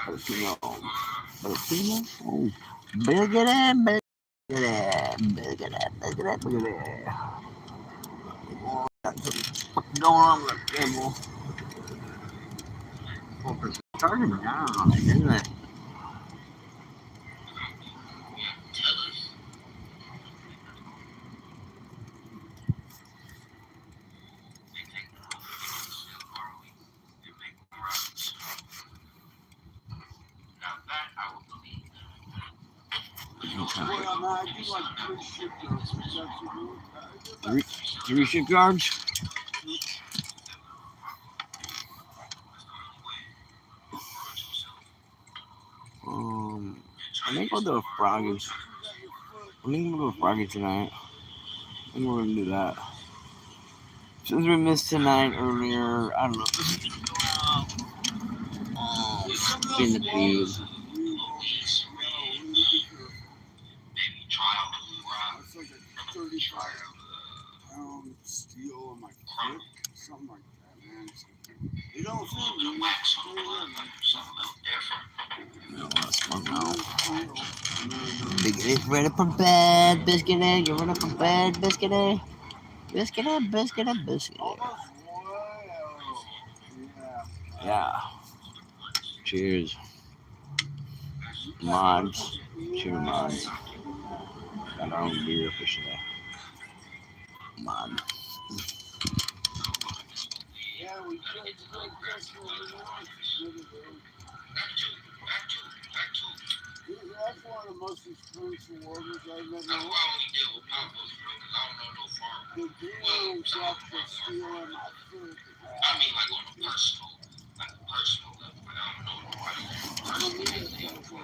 Filipino. Filipino? Oh. Biggity, biggity, biggity, biggity. Oh, got some going on with the cable. Oh, it's starting down, isn't it? Three shipyards? I think we'll do a Froggies. I think we'll do a Froggy tonight. I think we're gonna do that. Since we missed tonight earlier, I don't know. In the feed. It's like a 35-pound steel on my foot, something like that, man. You don't see me. No, that's fun now. Biscuit ready for bed, Biscuit. Get ready for bed, Biscuit. Biscuit, Biscuit, Biscuit. Yeah. Cheers. Mods. Cheers, mods. Got our own beer for sure. Mod. Yeah, we played that's one of the most expensive orders I've ever had. The deal dropped the steel in my foot. I mean, like on a personal level. I don't know. Otherwise, I would have made a little.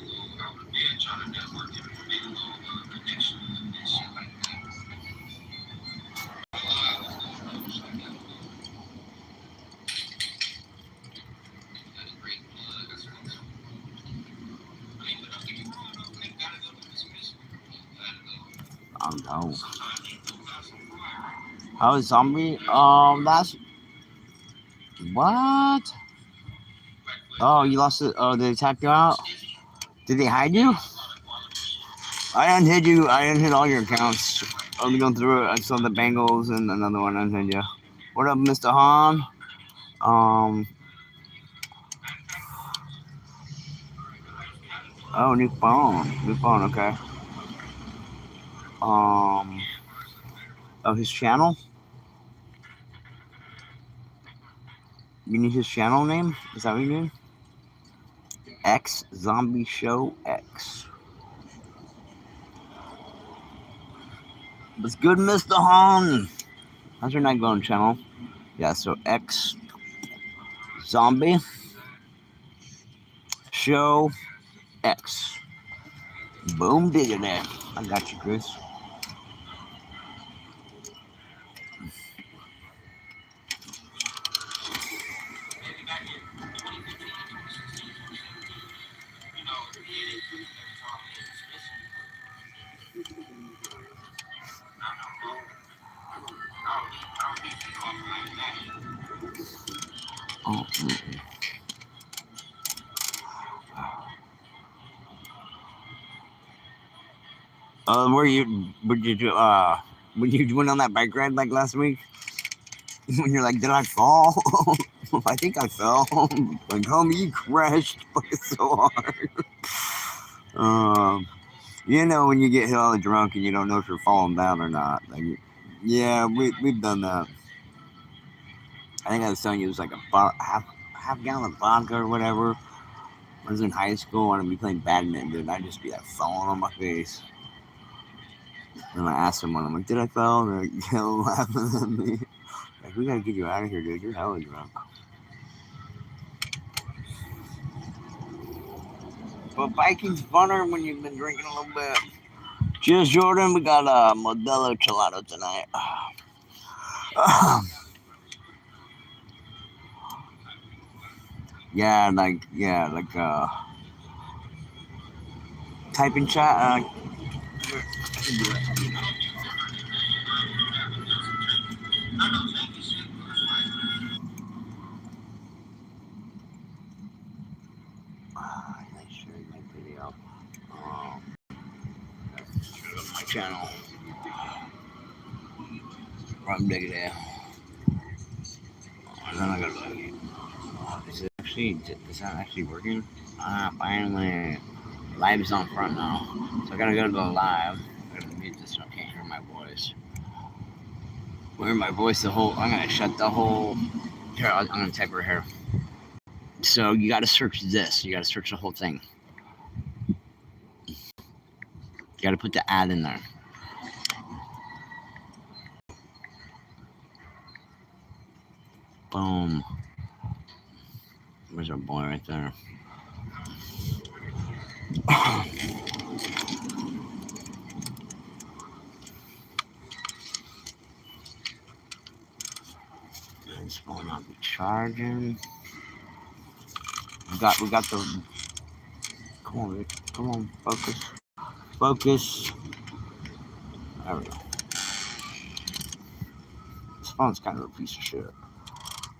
I would have trying to network and made a little connection and shit like that. I don't know. How is zombie? That's what? Oh, you lost it. Oh, they attacked you out. Did they hide you? I didn't hit you. I didn't hit all your accounts. I was going through it. I saw the Bengals and another one. I hit you. What up, Mr. Han? Oh, new phone. New phone. Okay. Oh, his channel. You need his channel name? Is that what you mean? X Zombie Show X. What's good, Mr. Han? How's your night going, channel? Yeah, so X Zombie Show X. Boom diggity. I got you, Chris. Oh, were you when you went on that bike ride like last week? When you're like, did I fall? I think I fell. Like, homie, you crashed fucking so hard. You know when you get hella drunk and you don't know if you're falling down or not. Like, yeah, we've done that. I think I was telling you it was like a half gallon of vodka or whatever. I was in high school and I'd be playing badminton, dude. I'd just be like falling on my face. And I asked someone, I'm like, did I fall? And they're like, yeah, laughing at me. Like, we gotta get you out of here, dude. You're hella drunk. But biking's funner when you've been drinking a little bit. Cheers, Jordan. We got Modelo Gelato tonight. Yeah, like type in chat. I can do it. Nice sharing my video. Um, my channel. Romedog there. And then I gotta go. Is that actually working? Finally. Live is on front now. So I gotta go to the live. I gotta mute this so I can't hear my voice. Hear my voice I'm gonna shut the whole. Here, I'm gonna type right here. So you gotta search this. You gotta search the whole thing. You gotta put the ad in there. Boom. Where's our boy right there? His phone not be charging. We got the. Come on, Rick. Come on, focus. Focus. There we go. This phone's kind of a piece of shit.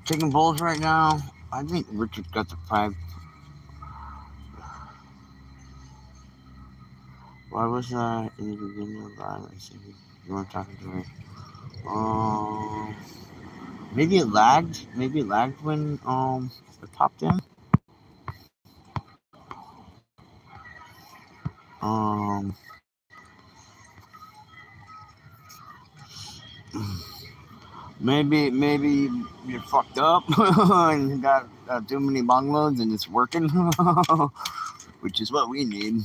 Taking bowls right now. I think Richard got the 5. Why was that in the beginning of the live? You weren't talking to me. Maybe it lagged. Maybe it lagged when it popped in. Maybe you're fucked up and you got too many bong loads and it's working, which is what we need.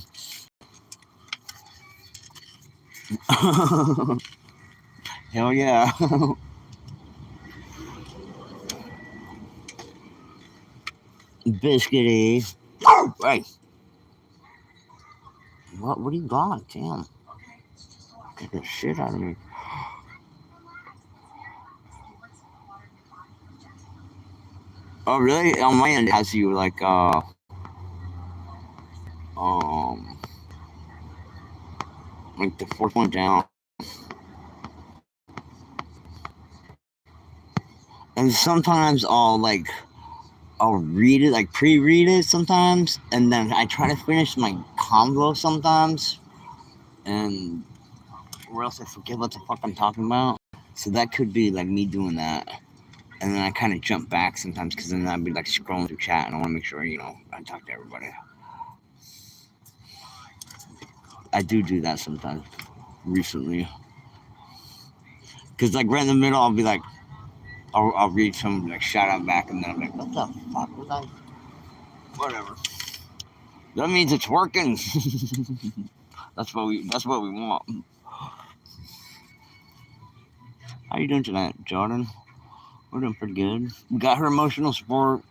Hell yeah. Biscuity. Hey. What are you gone? Damn. Get the shit out of me. Oh really? On my end it has you like like the 4th one down. And sometimes I'll read it, like pre-read it sometimes, and then I try to finish my convo sometimes, and or else I forget what the fuck I'm talking about. So that could be like me doing that, and then I kind of jump back sometimes because then I'd be like scrolling through chat, and I want to make sure I talk to everybody. I do that sometimes. Recently, because like right in the middle, I'll be like, I'll read some like shout out back, and then I'm like, what the fuck was I? Whatever. That means it's working. That's what we want. How you doing tonight, Jordan? We're doing pretty good. We got her emotional support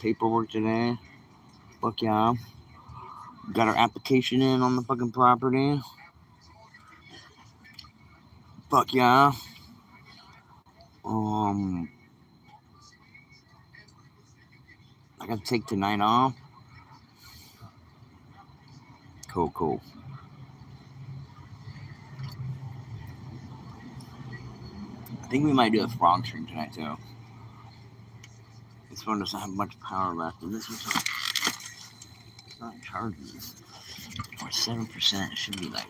paperwork today. Fuck yeah. We got our application in on the fucking property. Fuck yeah. I gotta take tonight off. Cool. I think we might do a frog stream tonight too. This one doesn't have much power left, and this one's not charging. Or 7%. It should be like.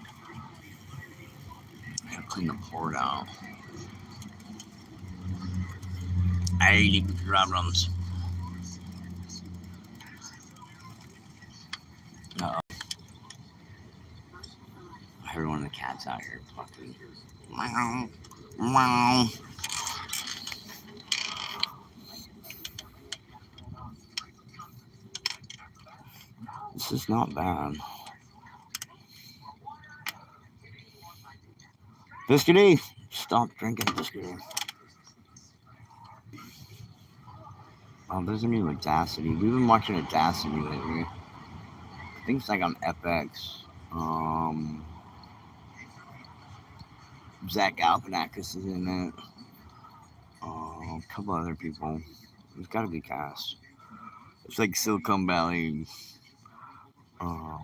I gotta clean the port out. I need problems. Uh-oh. I heard one of the cats out here fucking. Meow. This is not bad. Biscuity! Stop drinking, Biscuity. Oh, there's a new Audacity. We've been watching Audacity lately. I think it's like on FX. Zach Galifianakis is in it. A couple other people. It's got a good cast. It's like Silicon Valley Oh,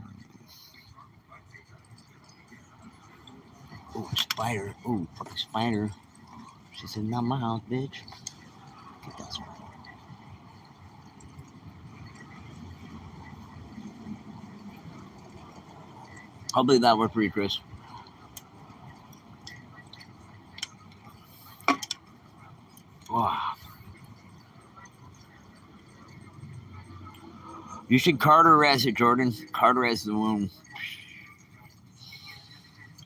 spider. Oh, fucking spider. She said, not my house, bitch. Get that spider. Hopefully that worked for you, Chris. Wow. You should cauterize it, Jordan. Cauterize the wound.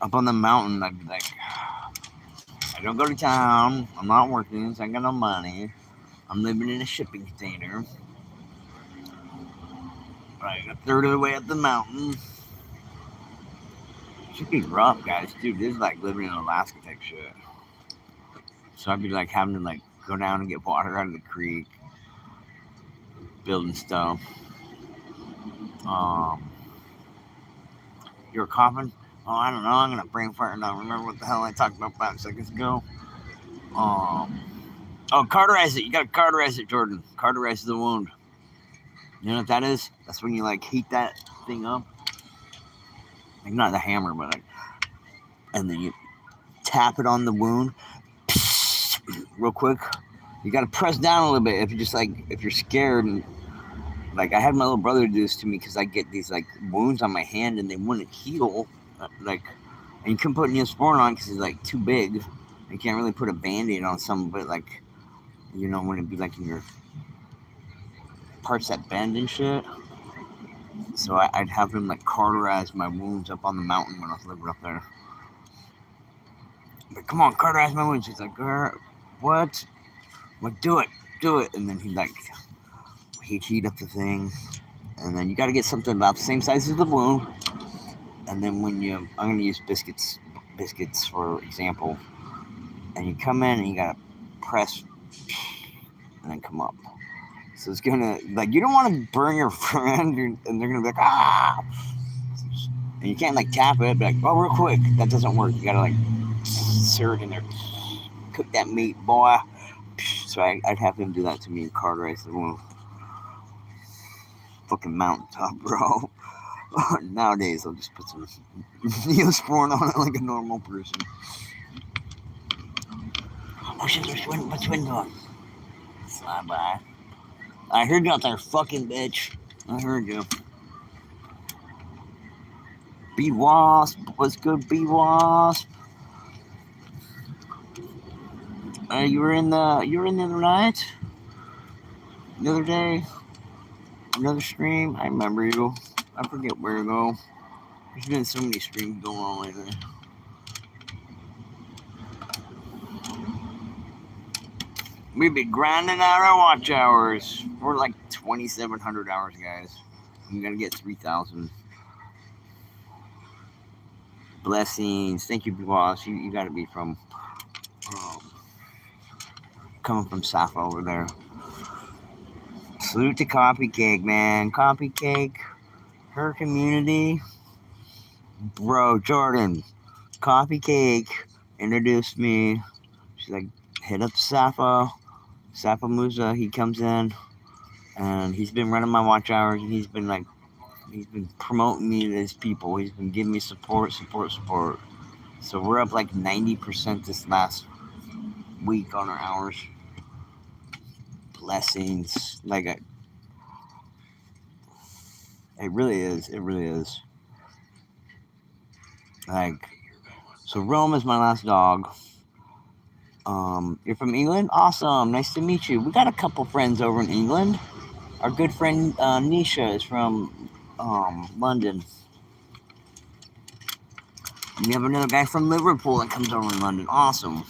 Up on the mountain, I'd be like, I don't go to town. I'm not working, so I got no money. I'm living in a shipping container. Like a third of the way up the mountain. Should be rough, guys. Dude, this is like living in Alaska type shit. So I'd be like having to like go down and get water out of the creek, building stuff. Um, you're coughing? Oh, I don't know. I'm gonna brain fart and not remember what the hell I talked about 5 seconds ago. Cauterize it. You gotta cauterize it, Jordan. Cauterize the wound. You know what that is? That's when you like heat that thing up. Like not the hammer, but like, and then you tap it on the wound real quick. You gotta press down a little bit if you just like if you're scared and like I had my little brother do this to me because I get these like wounds on my hand and they wouldn't heal. Like, and you couldn't put Neosporin on because it's like too big. You can't really put a band-aid on some of it, like when it'd be like in your parts that bend and shit. So I'd have him like cauterize my wounds up on the mountain when I was living up there. But come on, cauterize my wounds. He's like, what? I'm like, do it. And then he'd heat up the thing. And then you got to get something about the same size as the wound. And then I'm going to use biscuits for example. And you come in and you got to press and then come up. So it's going to, like, you don't want to burn your friend and they're going to be like, ah! And you can't, like, tap it, be like, oh, real quick. That doesn't work. You got to, like, sear it in there. Cook that meat, boy. So I'd have him do that to me and cauterize the wound. Fucking mountaintop, bro. Nowadays, I'll just put some Neosporin on it like a normal person. Oh shit, what's wind doing? Slide by. I heard you out there, fucking bitch. I heard you. B-Wasp, what's good, B-Wasp? You were in the other night? The other day? Another stream? I remember you. I forget where to go. There's been so many streams going on lately. We've been grinding out our watch hours. We're like 2,700 hours, guys. I'm gonna get 3,000. Blessings. Thank you, boss. You gotta be from coming from Safa over there. Salute to Coffee Cake, man. Coffee Cake, her community. Bro, Jordan, Coffee Cake introduced me. She's like, hit up Safa Musa. He comes in and he's been running my watch hours and he's been promoting me to his people. He's been giving me support. So we're up like 90% this last week on our hours. Blessings. Like, it really is. It really is. Like, so Rome is my last dog. You're from England? Awesome. Nice to meet you. We got a couple friends over in England. Our good friend Nisha is from London. We have another guy from Liverpool that comes over in London. Awesome.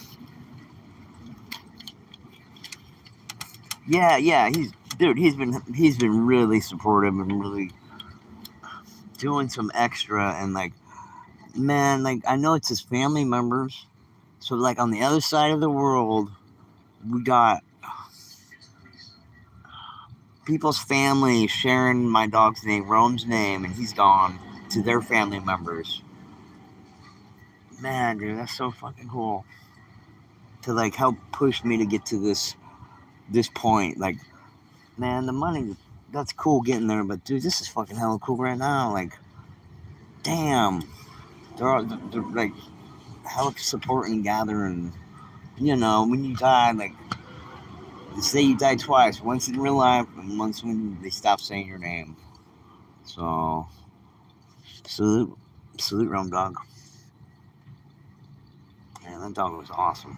Yeah. He's been really supportive and really doing some extra and like, man, like I know it's his family members. So like on the other side of the world, we got people's family sharing my dog's name, Rome's name, and he's gone to their family members. Man, dude, that's so fucking cool. To like help push me to get to this point. Like, man, the money that's cool getting there, but dude, this is fucking hella cool right now. Like, damn, they're like hella supporting and gathering. You know, when you die, like they say you die twice, once in real life and once when they stop saying your name. So salute, salute, Romedog. Man, that dog was awesome.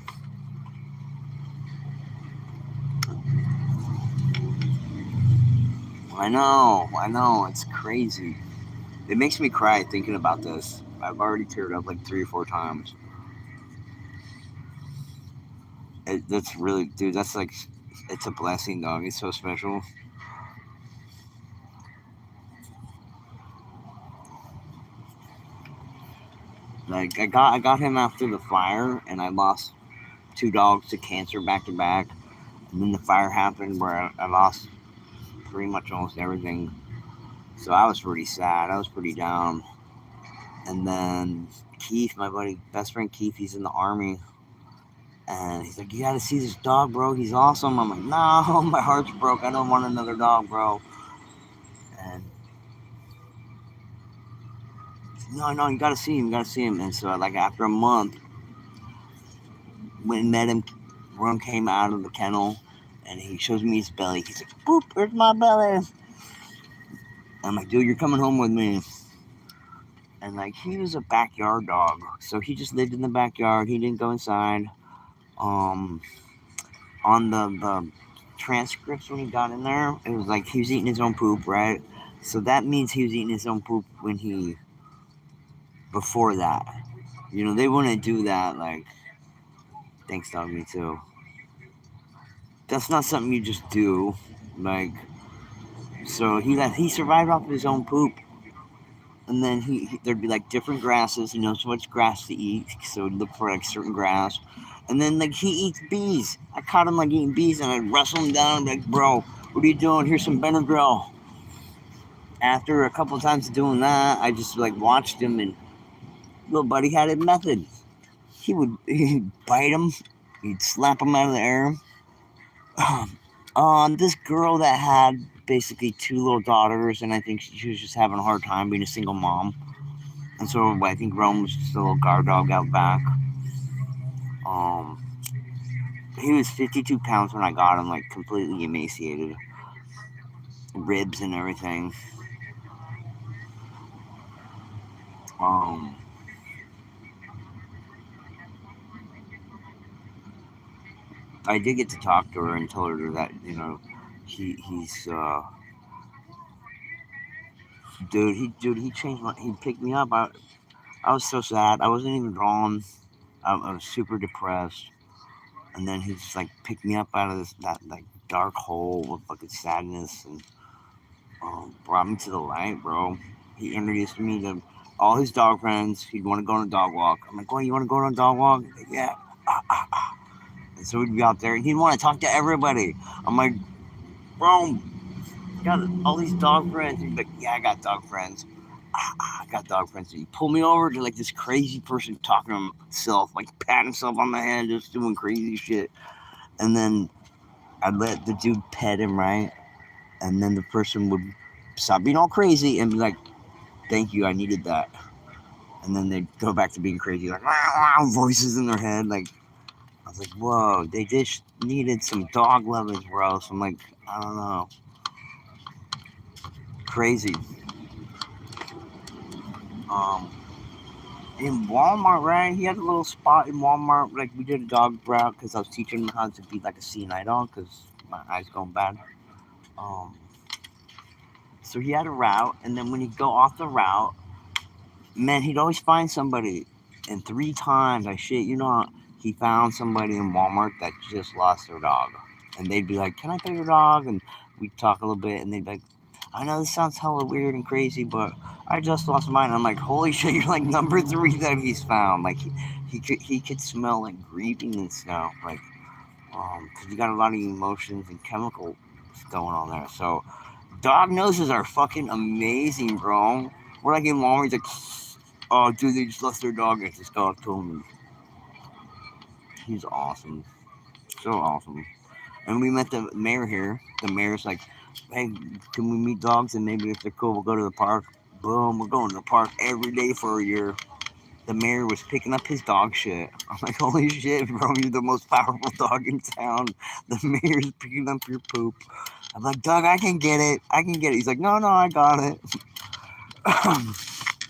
I know, it's crazy. It makes me cry thinking about this. I've already teared up like 3 or 4 times. That's really, dude. That's like, it's a blessing, dog. It's so special. Like I got him after the fire, and I lost 2 dogs to cancer back to back. And then the fire happened where I lost pretty much almost everything. So I was pretty sad. I was pretty down. And then Keith, my buddy, best friend Keith, he's in the army. And he's like, "You gotta see this dog, bro. He's awesome." I'm like, "No, my heart's broke. I don't want another dog, bro." And no, no, you gotta see him. You gotta see him. And so, like after a month, went and met him. Ron came out of the kennel, and he shows me his belly. He's like, "Boop, where's my belly?" I'm like, "Dude, you're coming home with me." And like he was a backyard dog, so he just lived in the backyard. He didn't go inside. Um, on the transcripts when he got in there, it was like he was eating his own poop, right? So that means he was eating his own poop when he before that. You know, they wouldn't do that. Like, thanks, dog, me too. That's not something you just do. Like, so he survived off of his own poop, and then there'd be like different grasses. He knows which grass to eat, so he'd look for like certain grass. And then like he eats bees. I caught him like eating bees, and I'd wrestle him down. And be like, "Bro, what are you doing? Here's some Benadryl." After a couple of times of doing that, I just like watched him, and little buddy had a method. He'd bite him, he'd slap him out of the air. This girl that had basically 2 little daughters, and I think she was just having a hard time being a single mom. And so I think Rome was just a little guard dog out back. Um, he was 52 pounds when I got him, like completely emaciated, ribs and everything. Um, I did get to talk to her and told her that he's dude he changed he picked me up. I was so sad. I wasn't even drawn. I was super depressed, and then he just like picked me up out of that like dark hole with fucking sadness and brought me to the light, bro. He introduced me to all his dog friends. He'd want to go on a dog walk. I'm like, "Oh, you want to go on a dog walk?" He's like, "Yeah." And so we'd be out there, and he'd want to talk to everybody. I'm like, "Bro, you got all these dog friends." He'd be like, "Yeah, I got dog friends." I got dog friends. And he pulled me over to like this crazy person talking to himself, like patting himself on the head, just doing crazy shit. And then I'd let the dude pet him, right? And then the person would stop being all crazy and be like, "Thank you, I needed that." And then they'd go back to being crazy, like voices in their head. Like I was like, "Whoa, they just needed some dog lovers, bro." So I'm like, I don't know, crazy. Um, in Walmart, right? He had a little spot in Walmart. Like we did a dog route because I was teaching him how to be like a CNI dog because my eyes going bad. Um, so he had a route, and then when he'd go off the route, man, he'd always find somebody. And 3 times, I shit you not, he found somebody in Walmart that just lost their dog. And they'd be like, "Can I pet your dog?" And we'd talk a little bit, and they'd be like, "I know this sounds hella weird and crazy, but I just lost mine." I'm like, "Holy shit, you're like number 3 that he's found." Like he could smell like grieving and stuff, like because you got a lot of emotions and chemicals going on there. So dog noses are fucking amazing, bro. We're like in Walmart, he's like, "Oh, dude, they just lost their dog." I just got to him. He's awesome, so awesome. And we met the mayor here. The mayor's like, hey, can we meet dogs? And maybe if they're cool, we'll go to the park. Boom, we're going to the park every day for a year. The mayor was picking up his dog shit. I'm like, holy shit, bro, you're the most powerful dog in town. The mayor's picking up your poop. I'm like, Doug, I can get it. I can get it. He's like, no, I got it.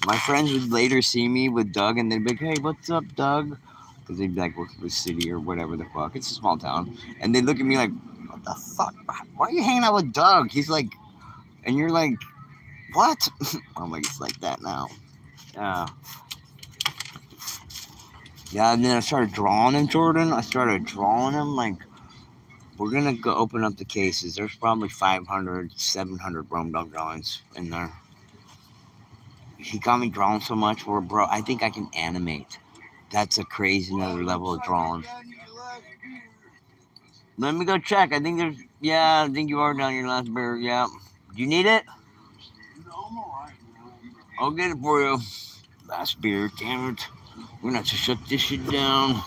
My friends would later see me with Doug and they'd be like, hey, what's up, Doug? Because they'd be like, work for the city or whatever the fuck. It's a small town. And they'd look at me like, what the fuck? Why are you hanging out with Doug? He's like, and you're like, what? I'm like, it's like that now. Yeah. Yeah, and then I started drawing him, Jordan. I started drawing him like, we're going to go open up the cases. There's probably 500, 700 Romedog drawings in there. He got me drawing so much where, bro, I think I can animate. That's a crazy another level of drawing. Let me go check. I think there's, yeah, I think you are down your last beer. Yeah. Do you need it? I'll get it for you. Last beer, damn it. We're gonna have to shut this shit down.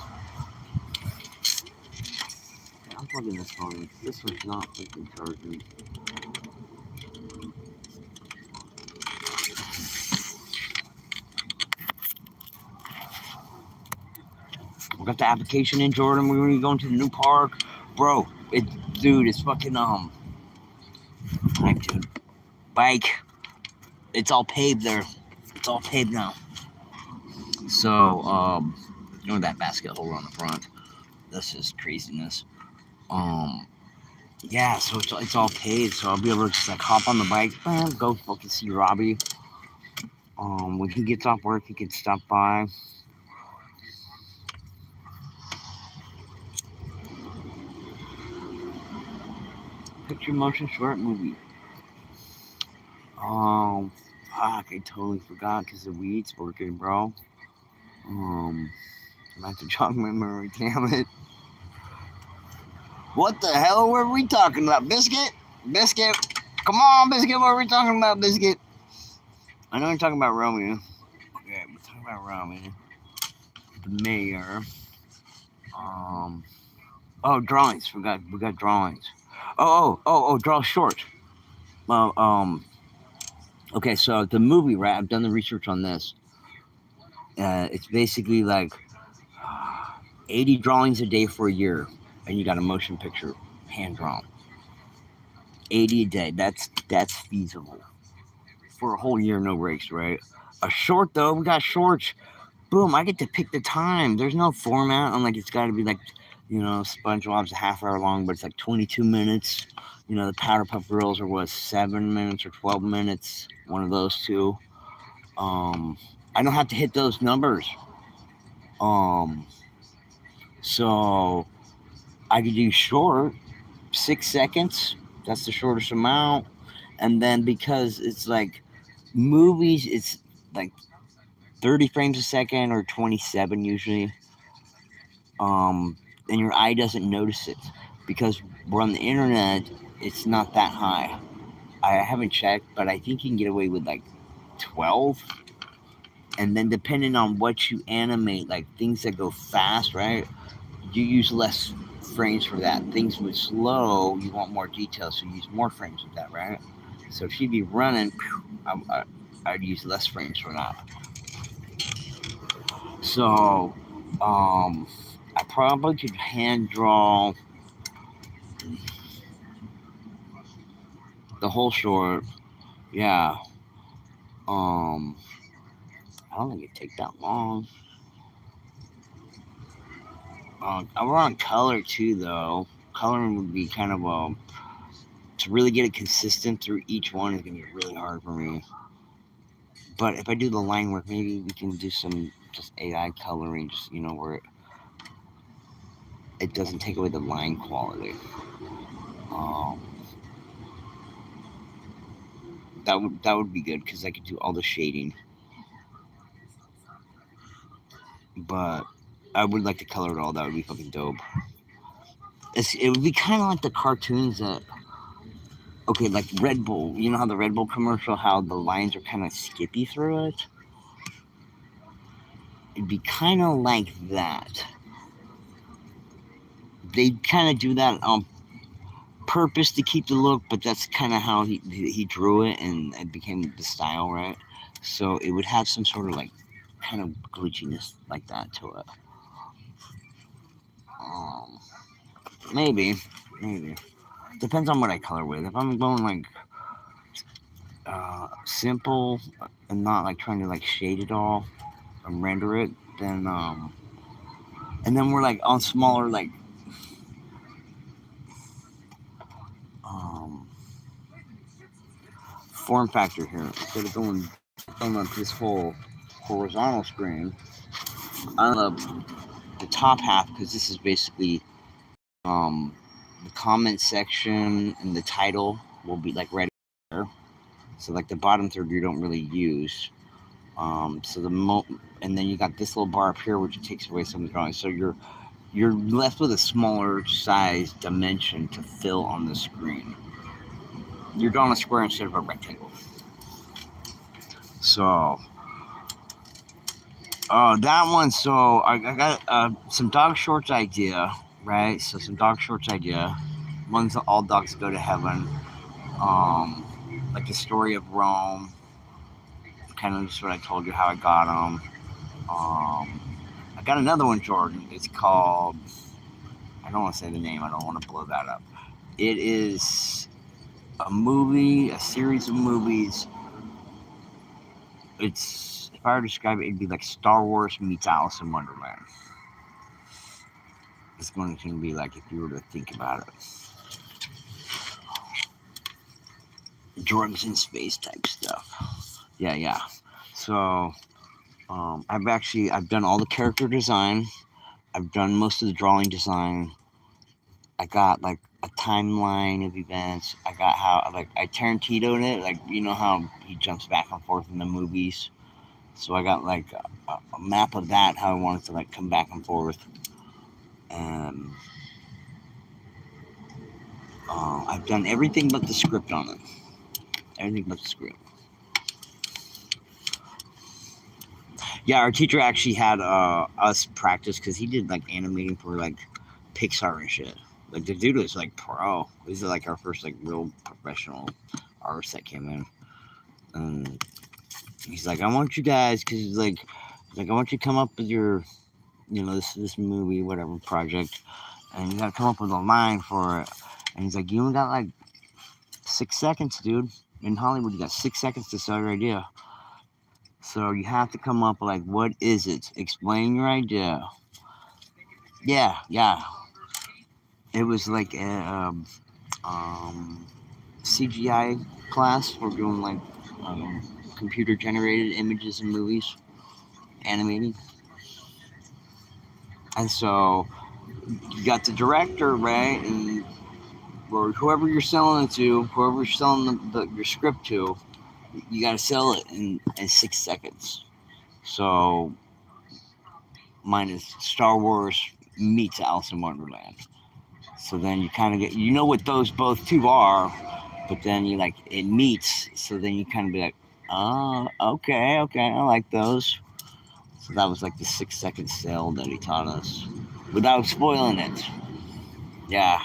I'm plugging this phone. This one's not freaking charging. We got the application in, Jordan. We're gonna be going to the new park. Bro, dude, it's fucking, bike, dude. Bike. It's all paved there. It's all paved now. So, you know that basket holder on the front. This is craziness. Um, yeah, so it's all paved, so I'll be able to just like hop on the bike, go fucking see Robbie. When he gets off work, he can stop by. Picture motion short movie. Fuck, I totally forgot because the weed's working, bro. I'm about to jog my memory, damn it. What the hell were we talking about? Biscuit? Biscuit? Come on, Biscuit, what are we talking about, Biscuit? I know we're talking about Romeo. Okay, we're talking about Romeo. The mayor. Oh, drawings. We got drawings. Draw short. Well, okay, so the movie, right? I've done the research on this. It's basically like 80 drawings a day for a year, and you got a motion picture, hand drawn. 80 a day. That's feasible for a whole year, no breaks, right? A short though, we got shorts. Boom, I get to pick the time. There's no format. I'm like, it's got to be like, SpongeBob's a half hour long, but it's like 22 minutes. The Powder Puff Girls are what, 7 minutes or 12 minutes. One of those two. I don't have to hit those numbers. So I could do short, 6 seconds. That's the shortest amount. And then because it's like movies, it's like 30 frames a second or 27 usually. And your eye doesn't notice it because we're on the internet. It's not that high. I haven't checked, but I think you can get away with like 12. And then depending on what you animate, like things that go fast, right? You use less frames for that. Things with slow, you want more detail, so you use more frames with that, right? So if she'd be running, I'd use less frames for that. So, I probably could hand draw the whole short. Yeah. I don't think it'd take that long. I want color too, though. Coloring would be kind of to really get it consistent through each one is gonna be really hard for me. But if I do the line work, maybe we can do some just AI coloring, just where it doesn't take away the line quality. Um, that would be good because I could do all the shading. But I would like to color it all. That would be fucking dope. It would be kind of like the cartoons that, okay, like Red Bull. You know how the Red Bull commercial, how the lines are kind of skippy through it? It'd be kind of like that. They kind of do that purpose to keep the look, but that's kind of how he drew it, and it became the style, right? So it would have some sort of like kind of glitchiness like that to it. Um, maybe, maybe depends on what I color with. If I'm going like simple and not like trying to like shade it all and render it, then and then we're like on smaller like um form factor here. Instead of going on like this whole horizontal screen, on the top half, because this is basically um the comment section and the title will be like right there. So like the bottom third you don't really use. So and then you got this little bar up here which takes away some of the drawing. So you're left with a smaller size dimension to fill on the screen. You're drawing a square instead of a rectangle. So, that one. So I got some dog shorts idea, right? So some dog shorts idea. One's all dogs go to heaven. Um, like the story of Rome. Kind of just what I told you how I got them. I got another one, Jordan. It's called. I don't want to say the name. I don't want to blow that up. It is a movie, a series of movies. It's if I were to describe it, it'd be like Star Wars meets Alice in Wonderland. It's going to be like if you were to think about it, drugs in space type stuff. Yeah, yeah. So I've done all the character design. I've done most of the drawing design. I got like a timeline of events. I got how like I Tarantino'd it, like you know how he jumps back and forth in the movies. So I got like a map of that, how I wanted to like come back and forth. And I've done everything but the script on it. Everything but the script. Yeah, our teacher actually had us practice because he did like animating for like Pixar and shit. Like the dude was like pro. This is like our first like real professional artist that came in, and he's like, I want you guys because like I want you to come up with your this movie whatever project, and you gotta come up with a line for it. And he's like, you only got like 6 seconds, dude. In Hollywood, you got 6 seconds to sell your idea. So you have to come up with like, what is it? Explain your idea. Yeah, yeah. It was like a CGI class. We're doing like computer generated images and movies, animating. And so you got the director, right? And or whoever you're selling it to, whoever you're selling your script to, you got to sell it in 6 seconds. So mine is Star Wars meets Alice in Wonderland. So then you kind of get, what those both two are, but then you like, it meets. So then you kind of be like, oh, okay, I like those. So that was like the 6 second sale that he taught us without spoiling it. Yeah.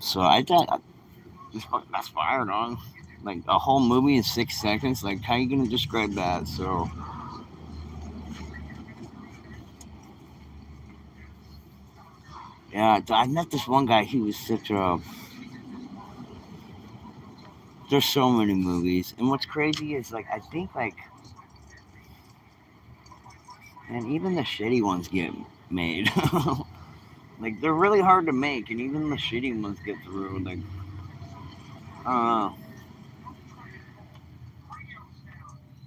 So I thought that's fired on. Like a whole movie in 6 seconds. Like, how you gonna describe that? So, yeah, I met this one guy. He was such a. There's so many movies, and what's crazy is like I think like, and even the shitty ones get made. Like they're really hard to make, and even the shitty ones get through. Like, uh,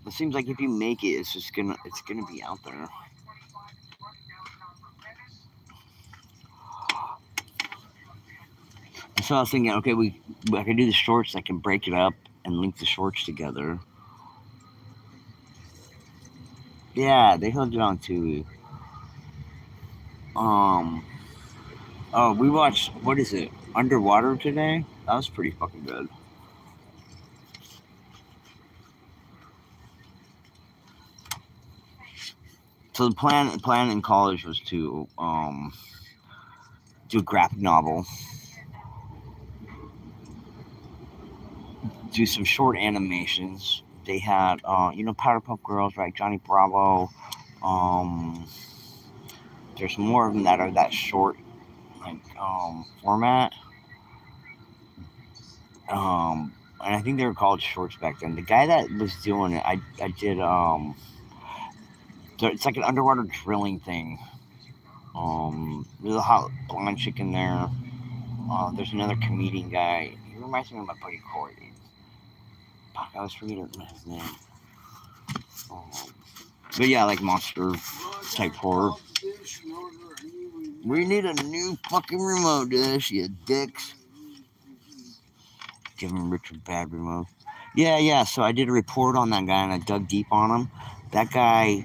it seems like if you make it, it's gonna be out there. And so I was thinking, okay, I can do the shorts. I can break it up and link the shorts together. Yeah, they held it on too. Um, oh, we watched what is it? Underwater today. That was pretty fucking good. So the plan in college was to do a graphic novel, do some short animations. They had, Powerpuff Girls, right? Johnny Bravo. Um, there's more of them that are that short, like, format. And I think they were called shorts back then. The guy that was doing it, I did, it's like an underwater drilling thing. There's a hot blonde chick in there. There's another comedian guy. He reminds me of my buddy Corey. Fuck, I was forgetting his name. Um, but yeah, like monster type horror. We need a new fucking remote dish, you dicks. Give him Richard bad remote. Yeah. So I did a report on that guy and I dug deep on him. That guy,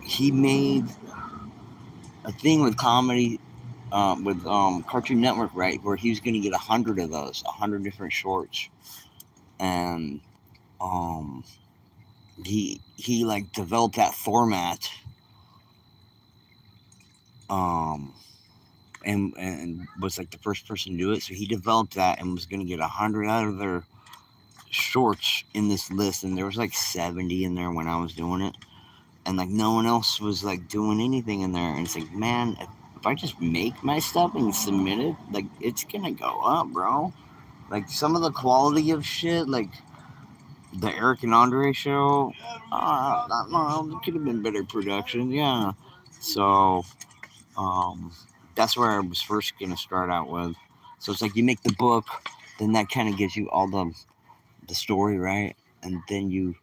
he made a thing with comedy, with Cartoon Network, right, where he was going to get 100 of those, 100 different shorts, and um, he like developed that format, um, and was like the first person to do it. So he developed that and was going to get 100 out of their shorts in this list, and there was like 70 in there when I was doing it, and like no one else was like doing anything in there, and it's like, man, if I just make my stuff and submit it, like it's gonna go up, bro. Like some of the quality of shit, like the Eric and Andre show, I don't know, it could have been better production, yeah. So, um, that's where I was first gonna start out with. So it's like you make the book, then that kind of gives you all the story, right? And then you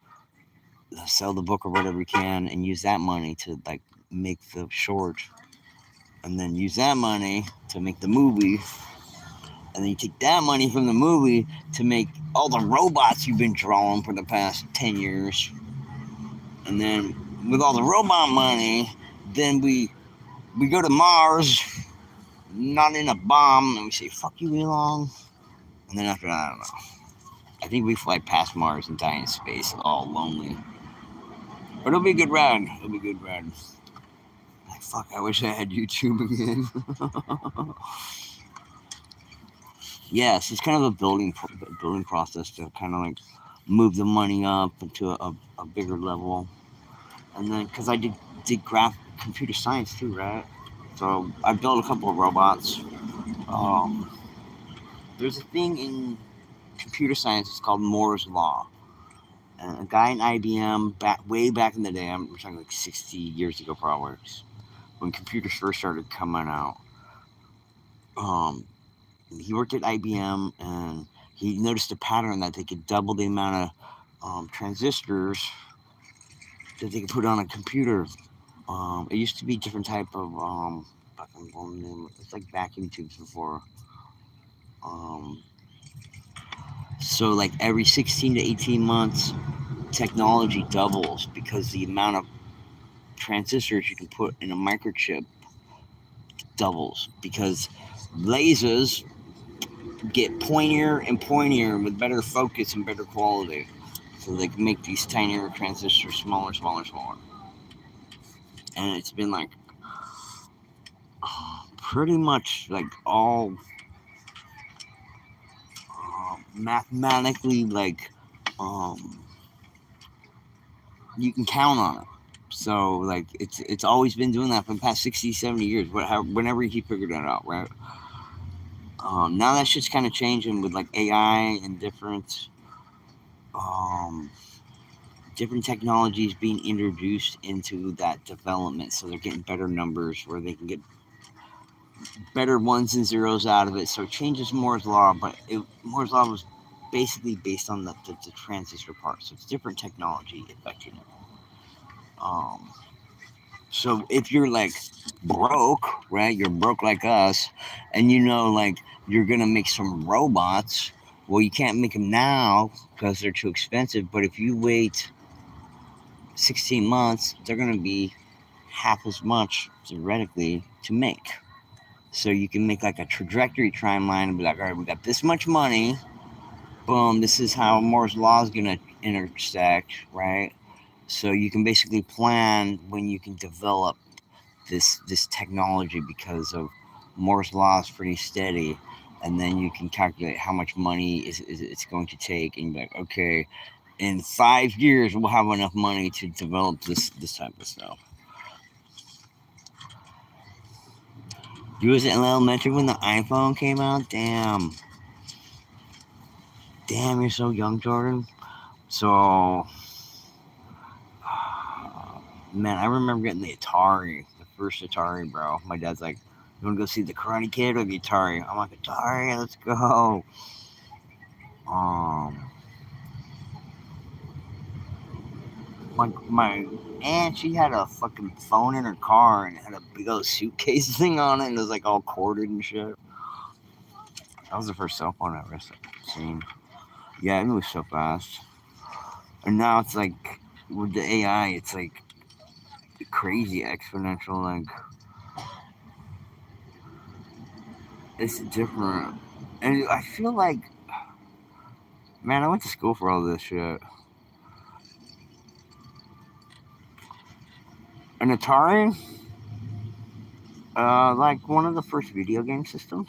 sell the book or whatever you can, and use that money to like make the short, and then use that money to make the movie, and then you take that money from the movie to make all the robots you've been drawing for the past 10 years. And then with all the robot money, then we go to Mars, not in a bomb, and we say, fuck you, Elon. And then after that, I don't know. I think we fly past Mars and die in space all lonely. But it'll be a good ride. It'll be a good ride. Like, fuck, I wish I had YouTube again. Yes, it's kind of a building process to kind of like move the money up into a bigger level. And then, because I did computer science too, right? So I built a couple of robots. Um, there's a thing in computer science. It's called Moore's law. And a guy in IBM way back in the day. We're talking like 60 years ago, probably, when computers first started coming out. Um, he worked at IBM and he noticed a pattern that they could double the amount of transistors that they could put on a computer. It used to be different type of it's like vacuum tubes before. Um, so like every 16 to 18 months, technology doubles because the amount of transistors you can put in a microchip doubles because lasers get pointier and pointier with better focus and better quality. So they can make these tinier transistors smaller, smaller, smaller. And it's been like pretty much like all mathematically like um, you can count on it. So like it's always been doing that for the past 60, 70 years. Whenever he figured it out, right? Now that shit's kind of changing with like AI and um, different technologies being introduced into that development. So they're getting better numbers where they can get better ones and zeros out of it. So it changes Moore's law, but Moore's law was basically based on the transistor part. So it's different technology affecting it. Um, so if you're like broke, right? You're broke like us, and like you're gonna make some robots. Well, you can't make them now because they're too expensive. But if you wait 16 months, they're gonna be half as much theoretically to make. So you can make like a trajectory timeline and be like, all right, we got this much money. Boom, this is how Moore's law is gonna intersect, right? So you can basically plan when you can develop this technology because of Moore's law is pretty steady, and then you can calculate how much money is it's going to take, and you're like, okay, in 5 years we'll have enough money to develop this type of stuff. You was in elementary when the iPhone came out? Damn, you're so young, Jordan. So, man, I remember getting the Atari, the first Atari, bro. My dad's like, "You want to go see the Karate Kid or the Atari?" I'm like, "Atari, let's go." Um, my aunt, she had a fucking phone in her car and it had a big old suitcase thing on it, and it was like all corded and shit. That was the first cell phone I ever seen. Yeah, it moves so fast. And now it's like with the AI, it's like crazy exponential. Like it's different, and I feel like, man, I went to school for all this shit. An Atari, like one of the first video game systems,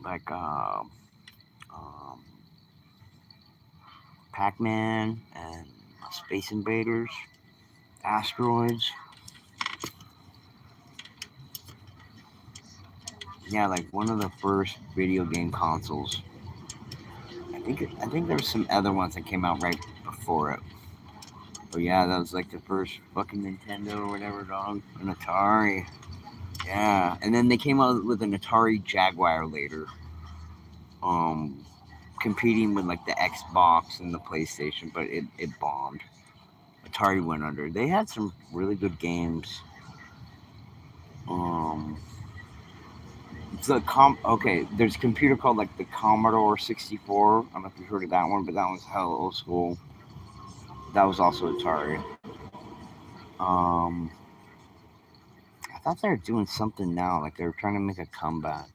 like Pac-Man and Space Invaders, Asteroids. Yeah, like one of the first video game consoles. I think there's some other ones that came out right before it. But yeah, that was like the first fucking Nintendo or whatever, dog. An Atari. Yeah, and then they came out with an Atari Jaguar later, um, competing with like the Xbox and the PlayStation, but it bombed. Atari went under. They had some really good games. Um, okay, there's a computer called like the Commodore 64. I don't know if you've heard of that one, but that was hell old school. That was also Atari. Um, I thought they were doing something now, like they were trying to make a comeback.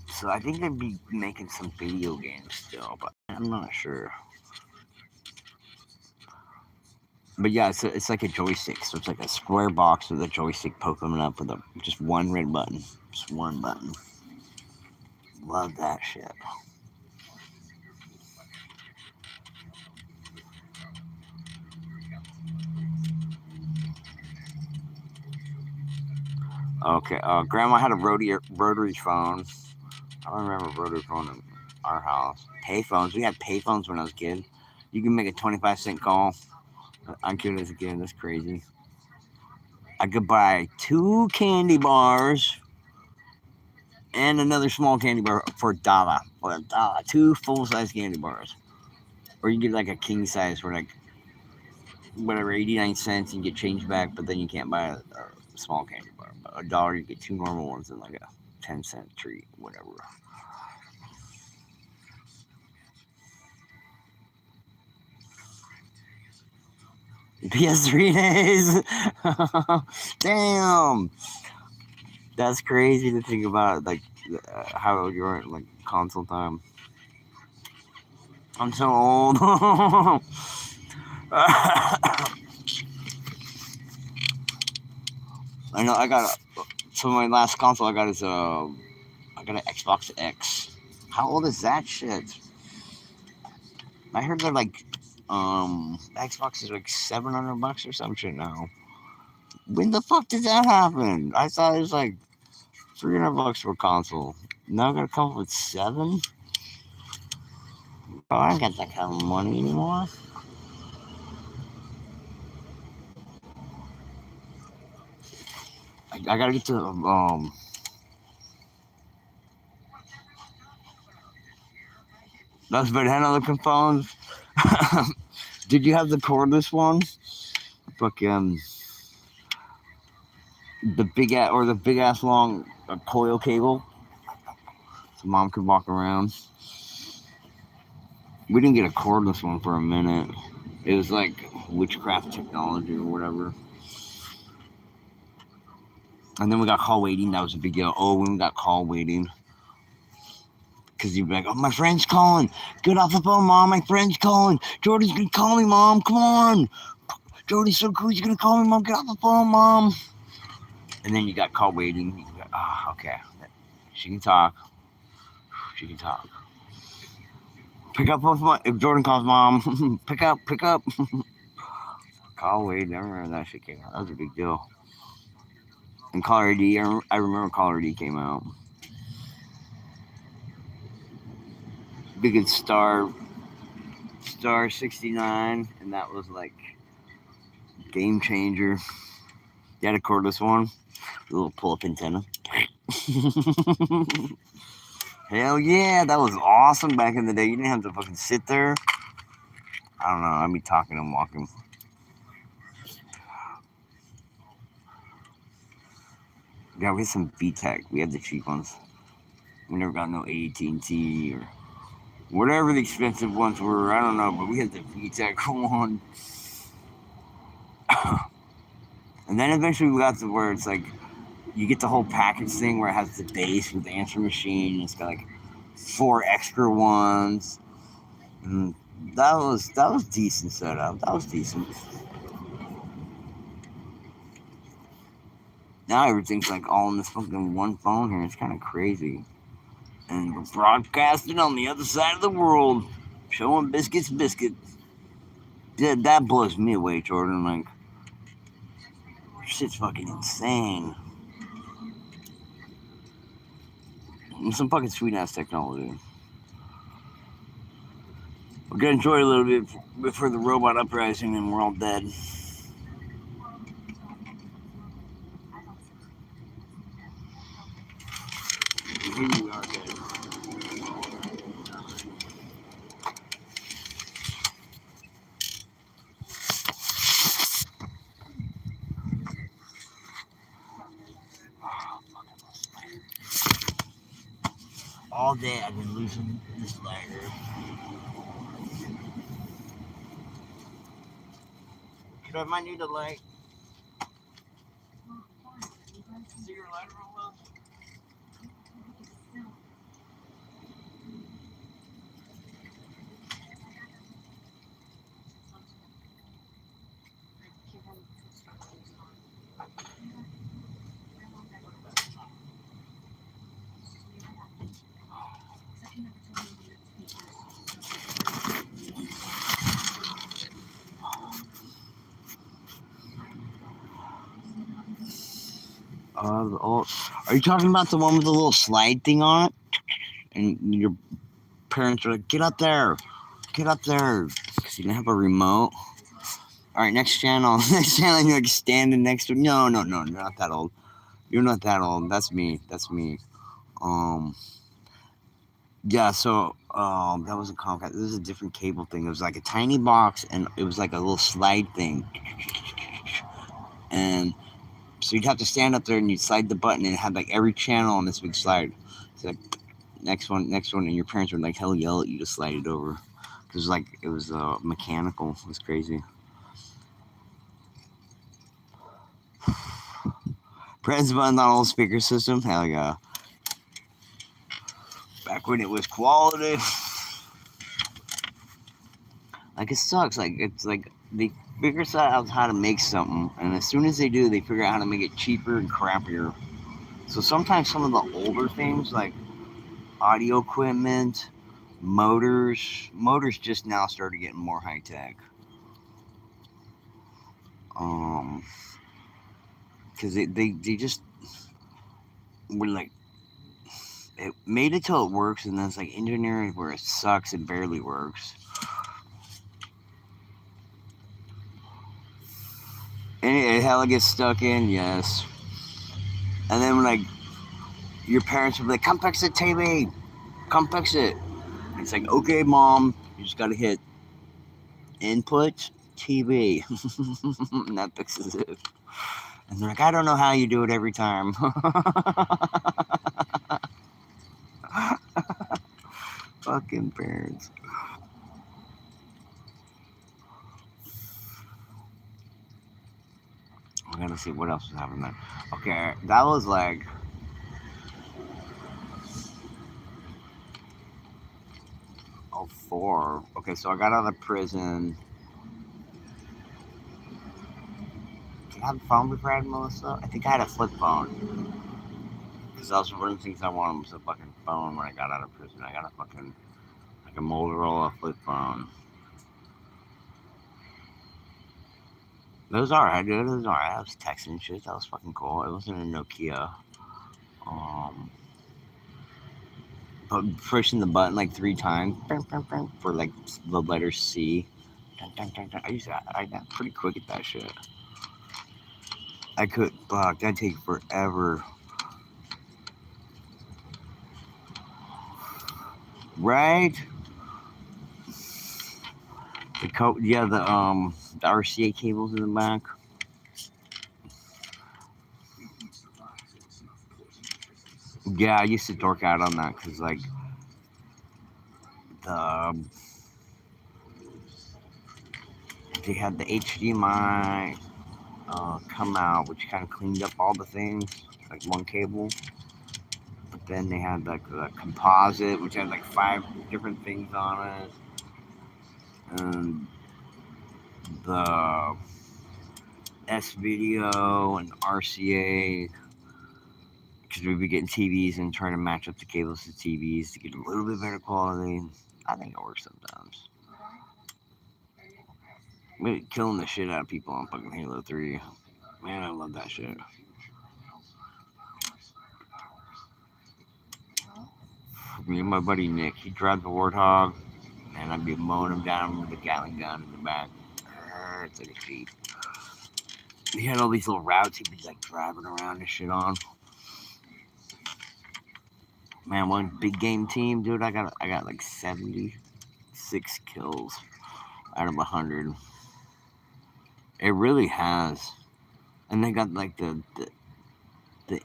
So I think they'd be making some video games still, but I'm not sure. But yeah, it's like a joystick, so it's like a square box with a joystick poking up with just one red button, just one button. Love that shit. Okay, Grandma had a rotary phone. I don't remember rotary phone in our house. Payphones, we had payphones when I was a kid. You can make a 25-cent call. I'm kid as a kid. That's crazy. I could buy 2 candy bars and another small candy bar for a dollar. For a dollar, 2 full-size candy bars. Or you get like a king size for like whatever 89 cents and get change back, but then you can't buy a small candy bar. But a dollar, you get 2 normal ones and like a 10-cent treat, whatever. PS3 days. Damn, that's crazy to think about. Like how you're like console time. I'm so old. I know. I got so my last console I got is I got an Xbox X. How old is that shit? I heard they're like Xbox is like $700 or some shit now. When the fuck did that happen? I thought it was like $300 for a console. Now I gotta come up with seven. Bro, I don't got that kind of money anymore. I gotta get to those banana looking phones. Did you have the cordless one? Fucking the big ass long coil cable, so mom could walk around. We didn't get a cordless one for a minute. It was like witchcraft technology or whatever. And then we got call waiting. That was a big deal. Oh, when we got call waiting. Because you'd be like, oh, my friend's calling. Get off the phone, mom. My friend's calling. Jordy's going to call me, mom. Come on. Jordy's so cool. He's going to call me, mom. Get off the phone, mom. And then you got call waiting. You got, okay. She can talk. She can talk. Pick up if Jordan calls mom. Pick up, pick up. Call waiting. I remember that shit came out. That was a big deal. And Caller D, I remember Caller D came out. Big Star 69, and that was like game changer. You had a cordless one, a little pull up antenna. Hell yeah, that was awesome back in the day. You didn't have to fucking sit there. I don't know. I'd be talking and walking. Yeah, we had some VTech. We had the cheap ones. We never got no AT&T or whatever the expensive ones were. I don't know, but we had the VTech one. And then eventually we got to where it's like you get the whole package thing where it has the base with the answer machine. It's got like 4 extra ones. And that was decent setup. That was decent. Now everything's like all in this fucking one phone here. It's kind of crazy. And we're broadcasting on the other side of the world, showing biscuit. That blows me away, Jordan. Like, shit's fucking insane. And some fucking sweet ass technology. We're gonna enjoy a little bit before the robot uprising and we're all dead. Here we are dead. All day I've been losing this lighter. I might need a light. See your lighter real well? Are you talking about the one with the little slide thing on it? And your parents are like, get up there, because you didn't have a remote. All right, next channel. Next channel, you're like standing next to. No, you're not that old. You're not that old. That's me. Yeah. So, that wasn't Comcast. This is a different cable thing. It was like a tiny box, and it was like a little slide thing. And so you'd have to stand up there and you'd slide the button, and it had like every channel on this big slide. It's like next one, and your parents would like hell yell at you to slide it over. It was mechanical. It was crazy. Press button on old speaker system. Hell yeah. Back when it was quality. Like it sucks. Like it's like they figure out how to make something, and as soon as they do, they figure out how to make it cheaper and crappier. So sometimes some of the older things like audio equipment, motors just now started getting more high tech. Because they just were like it made it till it works, and then it's like engineering where it sucks and barely works. And it hella gets stuck in, yes. And then when like your parents would be like, come fix it, TV, come fix it. And it's like, okay, mom, you just gotta hit input TV, and that fixes it. And they're like, I don't know how you do it every time. Fucking parents. I gotta see what else was happening. Okay, that was like 04. Okay, so I got out of prison. I have a phone before I had Melissa? I think I had a flip phone. Because that was one of the things I wanted was a fucking phone when I got out of prison. I got a fucking, like a Motorola flip phone. It was alright, dude. It was alright. I was texting shit. That was fucking cool. It wasn't a Nokia. Um, but pushing the button like 3 times for like the letter C. I got pretty quick at that shit. I could, fuck, that'd take forever. Right? Yeah, the RCA cables in the back. Yeah, I used to dork out on that because like the they had the HDMI come out, which kind of cleaned up all the things, like one cable. But then they had like the composite, which had like 5 different things on it, and the S video and RCA. Because we'd be getting TVs and trying to match up the cables to TVs to get a little bit better quality. I think it works sometimes. We're killing the shit out of people on fucking Halo 3. Man, I love that shit. Me and my buddy Nick, he'd drive the Warthog, and I'd be mowing him down with a Gatling gun in the back. It's like a Jeep. He had all these little routes he'd be like driving around and shit on. Man, one big game team, dude. I got like 76 kills out of 100. It really has, and they got like the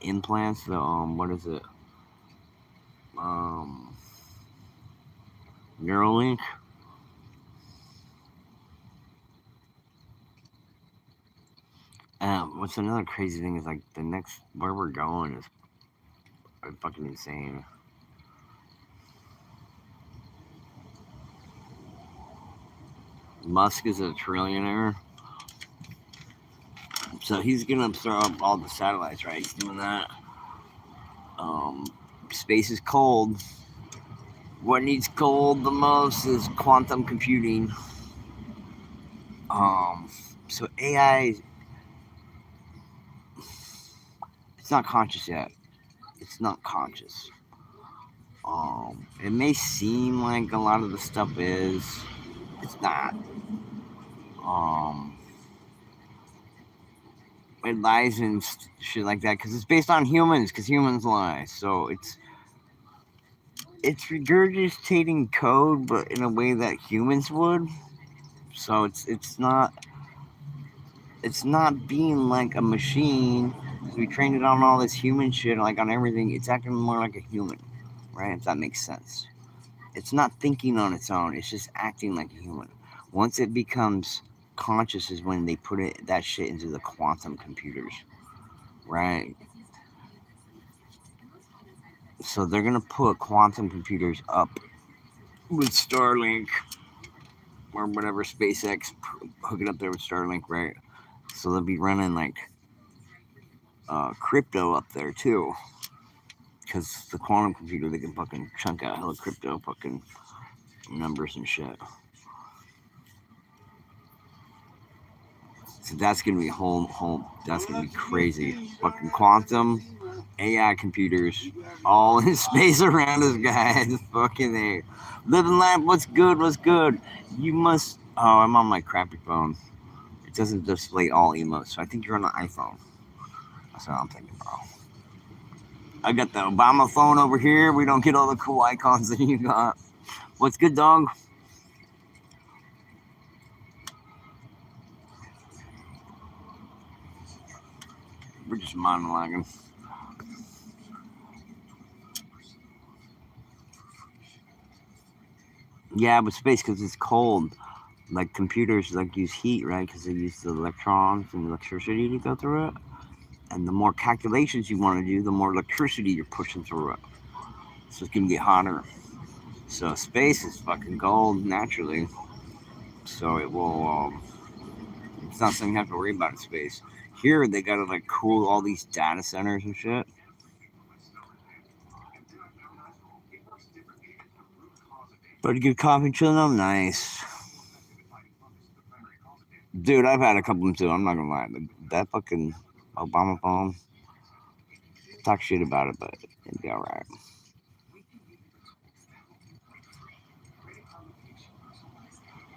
implants. The what is it? Neuralink. What's another crazy thing is like the next where we're going is fucking insane. Musk is a trillionaire, so he's gonna throw up all the satellites, right? He's doing that. Space is cold. What needs cold the most is quantum computing. So AI, it's not conscious yet. It's not conscious. It may seem like a lot of the stuff is. It's not. Um, it lies and shit like that because it's based on humans. Because humans lie, so it's regurgitating code, but in a way that humans would. So it's not being like a machine. We trained it on all this human shit, like on everything. It's acting more like a human, right? If that makes sense. It's not thinking on its own. It's just acting like a human. Once it becomes conscious is when they put that shit into the quantum computers, right? So they're gonna put quantum computers up with Starlink or whatever SpaceX hook it up there with Starlink, right? So they'll be running like crypto up there too, because the quantum computer they can fucking chunk out hella crypto fucking numbers and shit. So that's gonna be that's gonna be crazy. Fucking quantum, AI computers, all in space around us, guys. Fucking there. Living life, what's good, what's good? You must. Oh, I'm on my crappy phone. It doesn't display all emotes, so I think you're on an iPhone. That's what I'm thinking, bro. I got the Obama phone over here. We don't get all the cool icons that you got. What's good, dog? We're just monologuing. Yeah, but space because it's cold. Like computers, like use heat, right? Because they use the electrons and electricity to go through it. And the more calculations you want to do, the more electricity you're pushing through it. So it's gonna get hotter. So space is fucking cold naturally. So it will. It's not something you have to worry about in space. Here they gotta like cool all these data centers and shit. But good coffee chilling up, nice. Dude, I've had a couple of them too. I'm not gonna lie. That fucking Obama phone. Talk shit about it, but it'd be alright.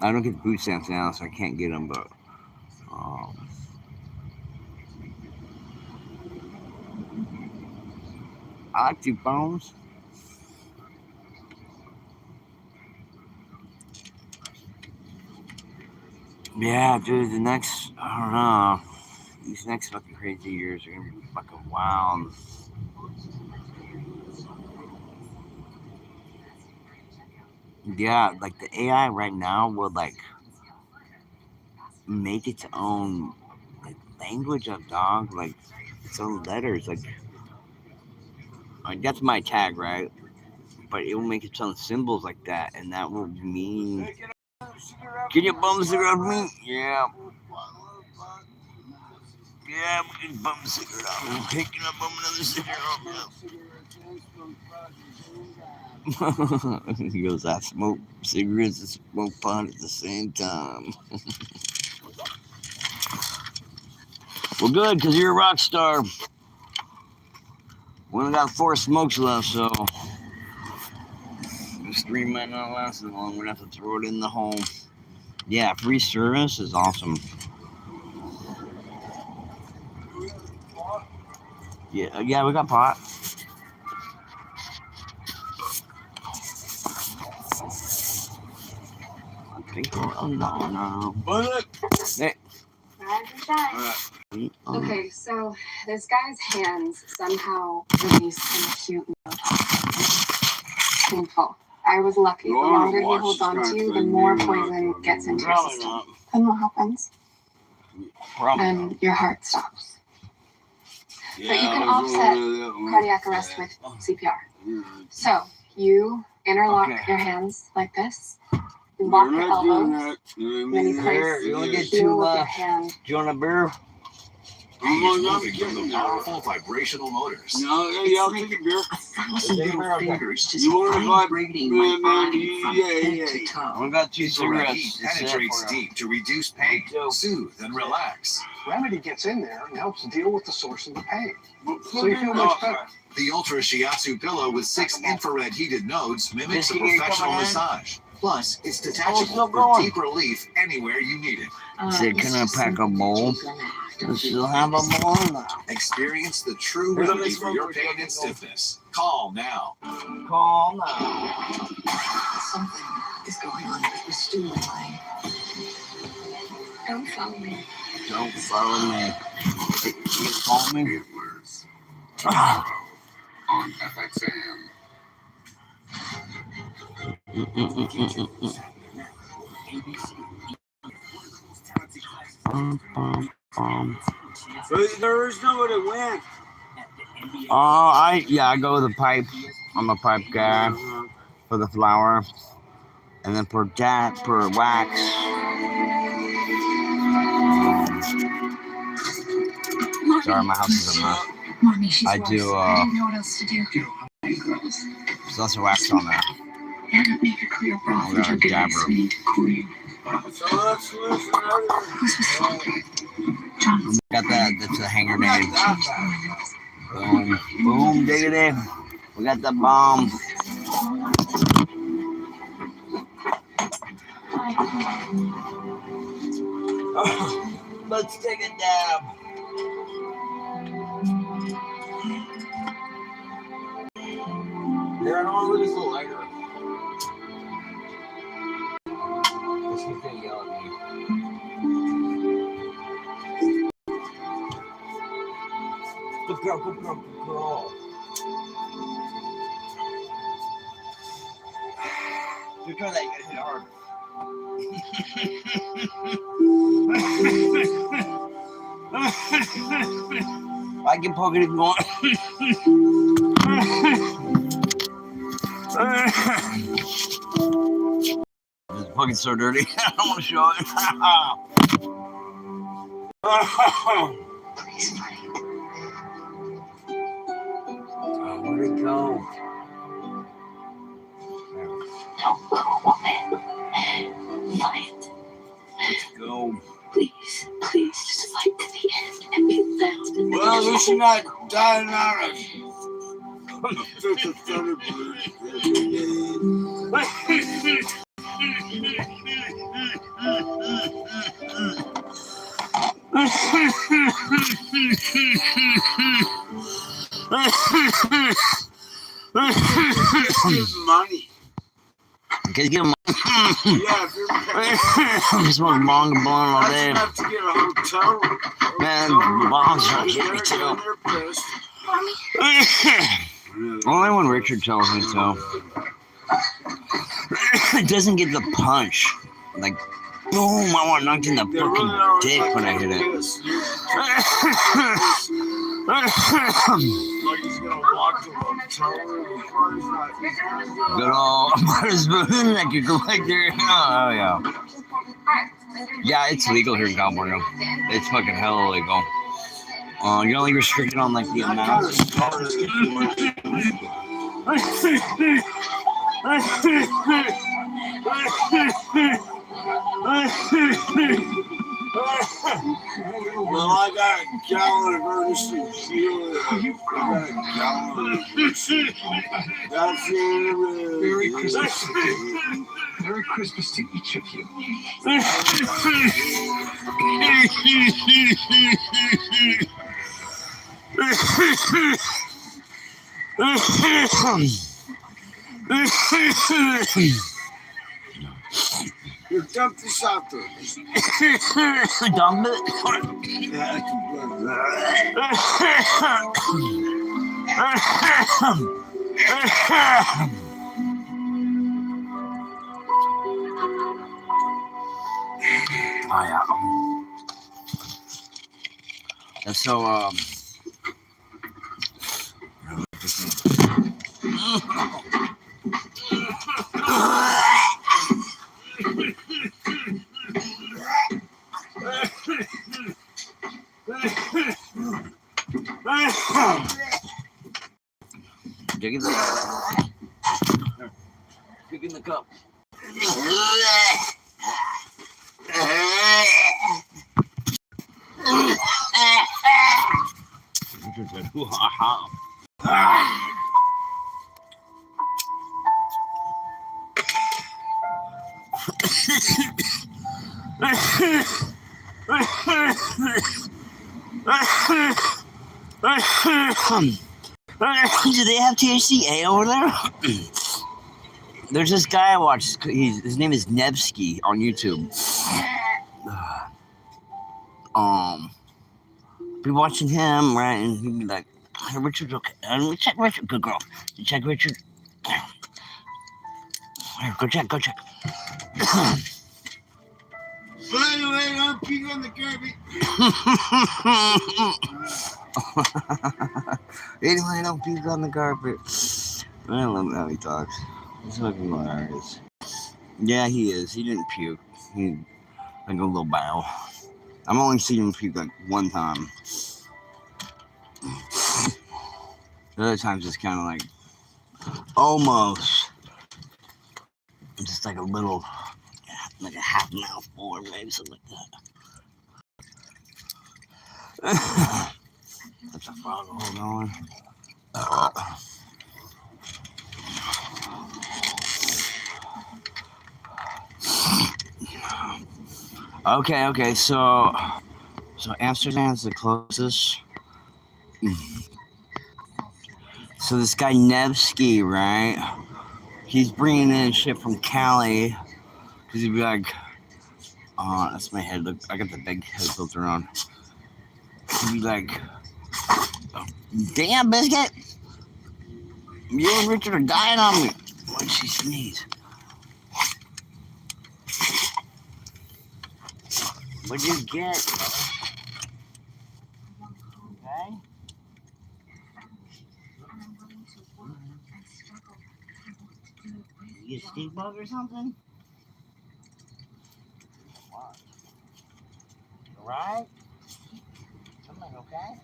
I don't get food stamps now, so I can't get them. But I like 2 phones. Yeah, dude. I don't know. These next fucking crazy years are gonna be fucking wild. Yeah, like the AI right now will like make its own like language of dog, like its own letters. Like that's my tag, right? But it will make its own symbols like that, and that will mean. Can you bum a cigarette with me? Yeah. Yeah, we can bum a cigarette off. I'm picking up bum another cigarette off. He goes, I smoke cigarettes and smoke pot at the same time. Well, good, because you're a rock star. We only got 4 smokes left, so this 3 might not last as long. We're gonna have to throw it in the hole. Yeah, free service is awesome. Yeah, we got pot. I think no. Hey. Okay, so this guy's hands somehow release an acute painful. I was lucky. The longer he holds on to you, the more poison gets into your system. Then what happens? And your heart stops. But you can offset cardiac arrest with CPR. So you interlock your hands like this. You lock your elbows. Then you place you only get the 2 with your left. hand. Do you want a beer? He's moving from the powerful vibrational motors. No, yeah, I'll take a beer. 1,000 little fingers just You want to buy vibrating my body from head to toe. We got 2 Infrared cigarettes. heat penetrates deep to reduce pain, soothe, and relax. Remedy gets in there and helps deal with the source of the pain. So you feel much better. The Ultra Shiatsu pillow with 6 infrared heated nodes mimics a professional massage. Plus, it's detachable for deep relief anywhere you need it. Said, can I pack a bowl? We still have a bowl? Experience the true remedy for your pain and stiffness. Call now. Call now. Something is going on with the stool line. Don't follow me. Don't follow me. You follow me? On FXM. There is nowhere to win. I go with the pipe. I'm a pipe guy for the flour, and then for wax. Sorry, my house is a mess. I do. I didn't know what else to do. There's lots of wax on there. And make a clear broth I'm gonna dab her. So let's lose another. Got that. That's a hanger name. Boom, boom, diggity. We got the bomb. Let's take a dab. Here, I don't want to lose the lighter. She's gonna yell at me. Good girl, good girl, good girl. You try that, you gotta hit it hard. I can poke it if you want. This fucking so dirty. I don't want to show it. Please fight. Oh, where'd it go? Don't go, woman. Fight. Let's go. Please, please, just fight to the end and be found. Well, at least you're not dying out of the Thunderbird. Money. Okay, give him. Yeah, if you're I smoke bong and blunt all I day. have to get a hotel room. Man, bongs are getting me too. Only when Richard tells me so. It doesn't get the punch. Like, boom, I want knocked in the fucking dick when I hit it. Like he's gonna walk to a hotel room. Good old Butterspoon that could go like there. Oh, yeah. Yeah, it's legal here in California. It's fucking hell illegal. You're only restricted on like the amount. Well, I got a gallon of earnest tequila. I got a gallon of earnest. That's it. Merry Christmas. Merry Christmas to each of you. You dump this out there. Dump it. Yeah, I can blend that. Oh, yeah. And so, dig in the cup. Do they have THCA over there? There's this guy I watched. His name is Nevsky on YouTube. Be watching him, right? And he'd be like, "Hey, Richard's okay. Check Richard, good girl. Check Richard. Here, go check. By the way, I'm peeing on the carpet. Anyway, don't puke on the carpet. I love how he talks. He's fucking hilarious. Yeah, he is. He didn't puke. He like a little bow. I've only seen him puke like one time. The other times it's kind of like almost just like a little, like a half mouthful or maybe something like that. That's a frog hole going. Okay. So Amsterdam's the closest. So this guy Nevsky, right? He's bringing in shit from Cali because he'd be like, that's my head. Look, I got the big head filter on. He'd be like, damn, Biscuit, you and Richard are dying on me. Why'd she sneeze? What'd you get? Okay. You get a stink bug or something? What? Alright? Come coming, okay?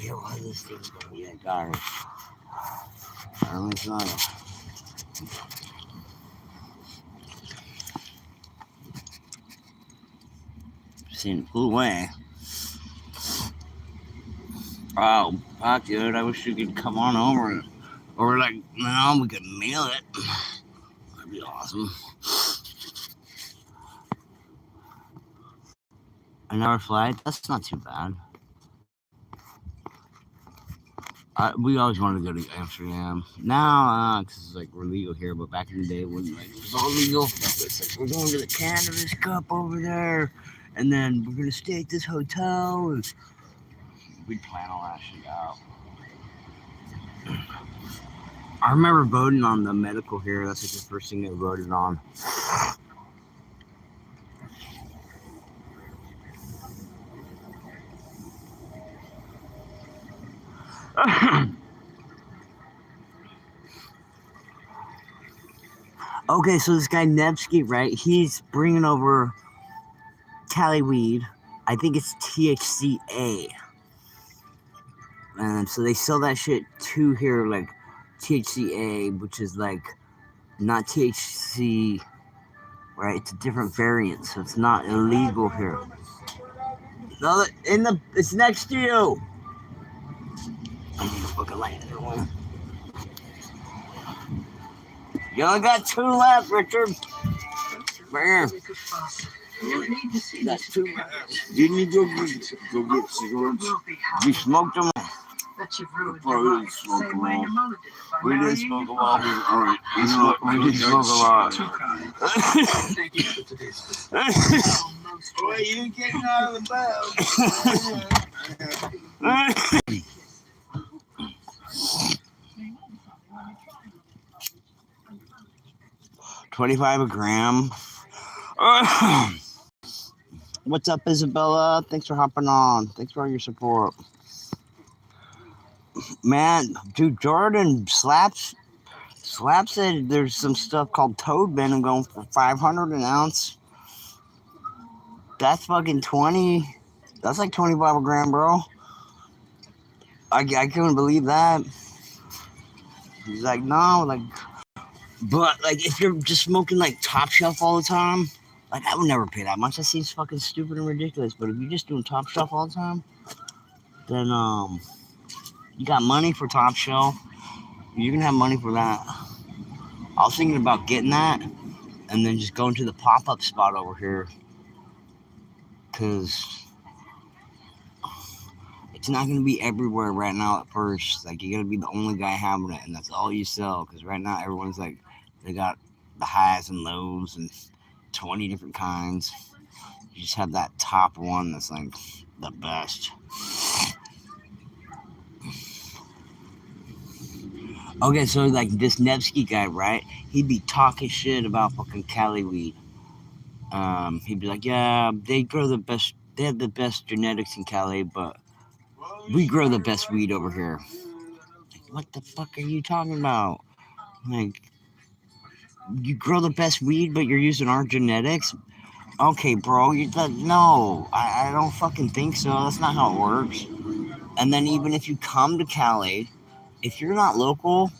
Yeah, why this thing's gonna be that garbage? I really thought it. Seen it flew away. Oh, fuck, dude. I wish you could come on over. Or, like, no, we could mail it. That'd be awesome. An hour flight? That's not too bad. We always wanted to go to Amsterdam. Now, because it's like we're legal here, but back in the day, it wasn't like it was all legal. It's like we're going to the Cannabis Cup over there, and then we're gonna stay at this hotel. And we'd plan all that shit out. I remember voting on the medical here. That's like the first thing I voted on. Okay, so this guy Nevsky, right? He's bringing over Cali weed. I think it's THCA, and so they sell that shit to here, like THCA, which is like not THC, right? It's a different variant, so it's not illegal here. No, it's next to you. I need a fucking light. You only got 2 left, Richard. Right here. That's 2 left. Didn't you go get cigarettes? You smoked them? Probably didn't smoke them all. We didn't smoke a lot. All right. We did smoke a lot. Boy, you getting out of the bell. 25 a gram. What's up, Isabella? Thanks for hopping on. Thanks for all your support. Man, dude, Jordan slaps said there's some stuff called toad venom going for 500 an ounce. That's fucking 20. That's like 25 a gram, bro. I couldn't believe that. He's like, no, like, but like if you're just smoking like top shelf all the time, like I would never pay that much. That seems fucking stupid and ridiculous. But if you're just doing top shelf all the time, then you got money for top shelf. You can have money for that. I was thinking about getting that and then just going to the pop-up spot over here, because it's not going to be everywhere right now at first. Like, you got to be the only guy having it, and that's all you sell. Because right now, everyone's like, they got the highs and lows and 20 different kinds. You just have that top one that's like the best. Okay, so like this Nevsky guy, right? He'd be talking shit about fucking Cali weed. He'd be like, yeah, they grow the best, they have the best genetics in Cali, but we grow the best weed over here. Like, what the fuck are you talking about? Like, you grow the best weed, but you're using our genetics? Okay, bro, no, I don't fucking think so. That's not how it works. And then even if you come to Cali, if you're not local,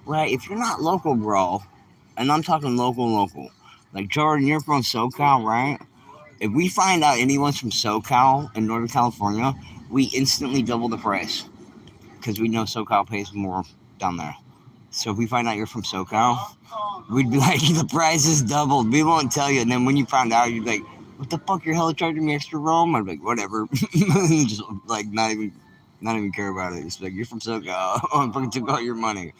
right? If you're not local, bro, and I'm talking local, like Jordan, you're from SoCal, right? If we find out anyone's from SoCal in Northern California, we instantly double the price because we know SoCal pays more down there. So if we find out you're from SoCal, we'd be like, the price is doubled. We won't tell you. And then when you find out, you'd be like, what the fuck? You're hella charging me extra roam? I'd be like, whatever. Just like not even care about it. Just like, you're from SoCal. I fucking took all your money.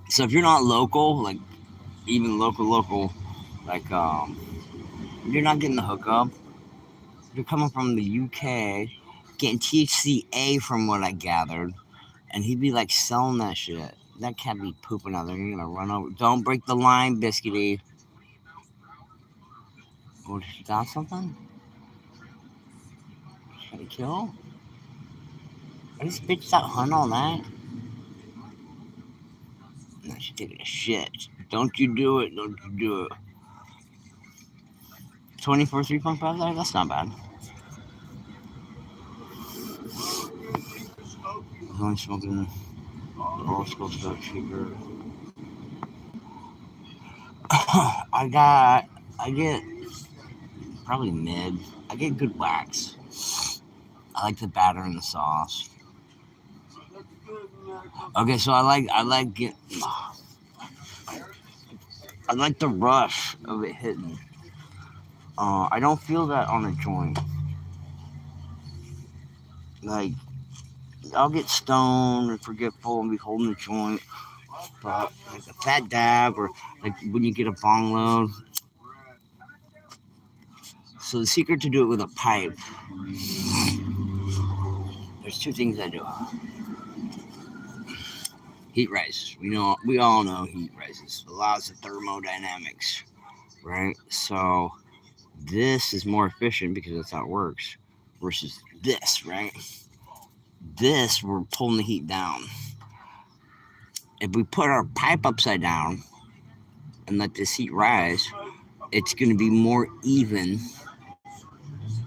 So if you're not local, like even local, like you're not getting the hookup. You're coming from the UK, getting THCA from what I gathered, and he'd be like selling that shit. That cat be pooping out there. You're gonna run over. Don't break the line, Biscuity. Oh, she got something? Should I kill? Are these bitches out hunting all night? No, she's taking a shit. Don't you do it. Don't you do it. 20 for 3.5. That's not bad. I'm only smoking old school stuff cheaper. I get probably mid. I get good wax. I like the batter and the sauce. Okay, so I like the rush of it hitting. I don't feel that on a joint. Like, I'll get stoned and forgetful and be holding the joint, but like a fat dab or like when you get a bong load. So the secret to do it with a pipe, there's two things I do. Heat rises. We all know heat rises. The laws of thermodynamics, right? So this is more efficient because that's how it works versus this, right? This, we're pulling the heat down. If we put our pipe upside down and let this heat rise, it's going to be more even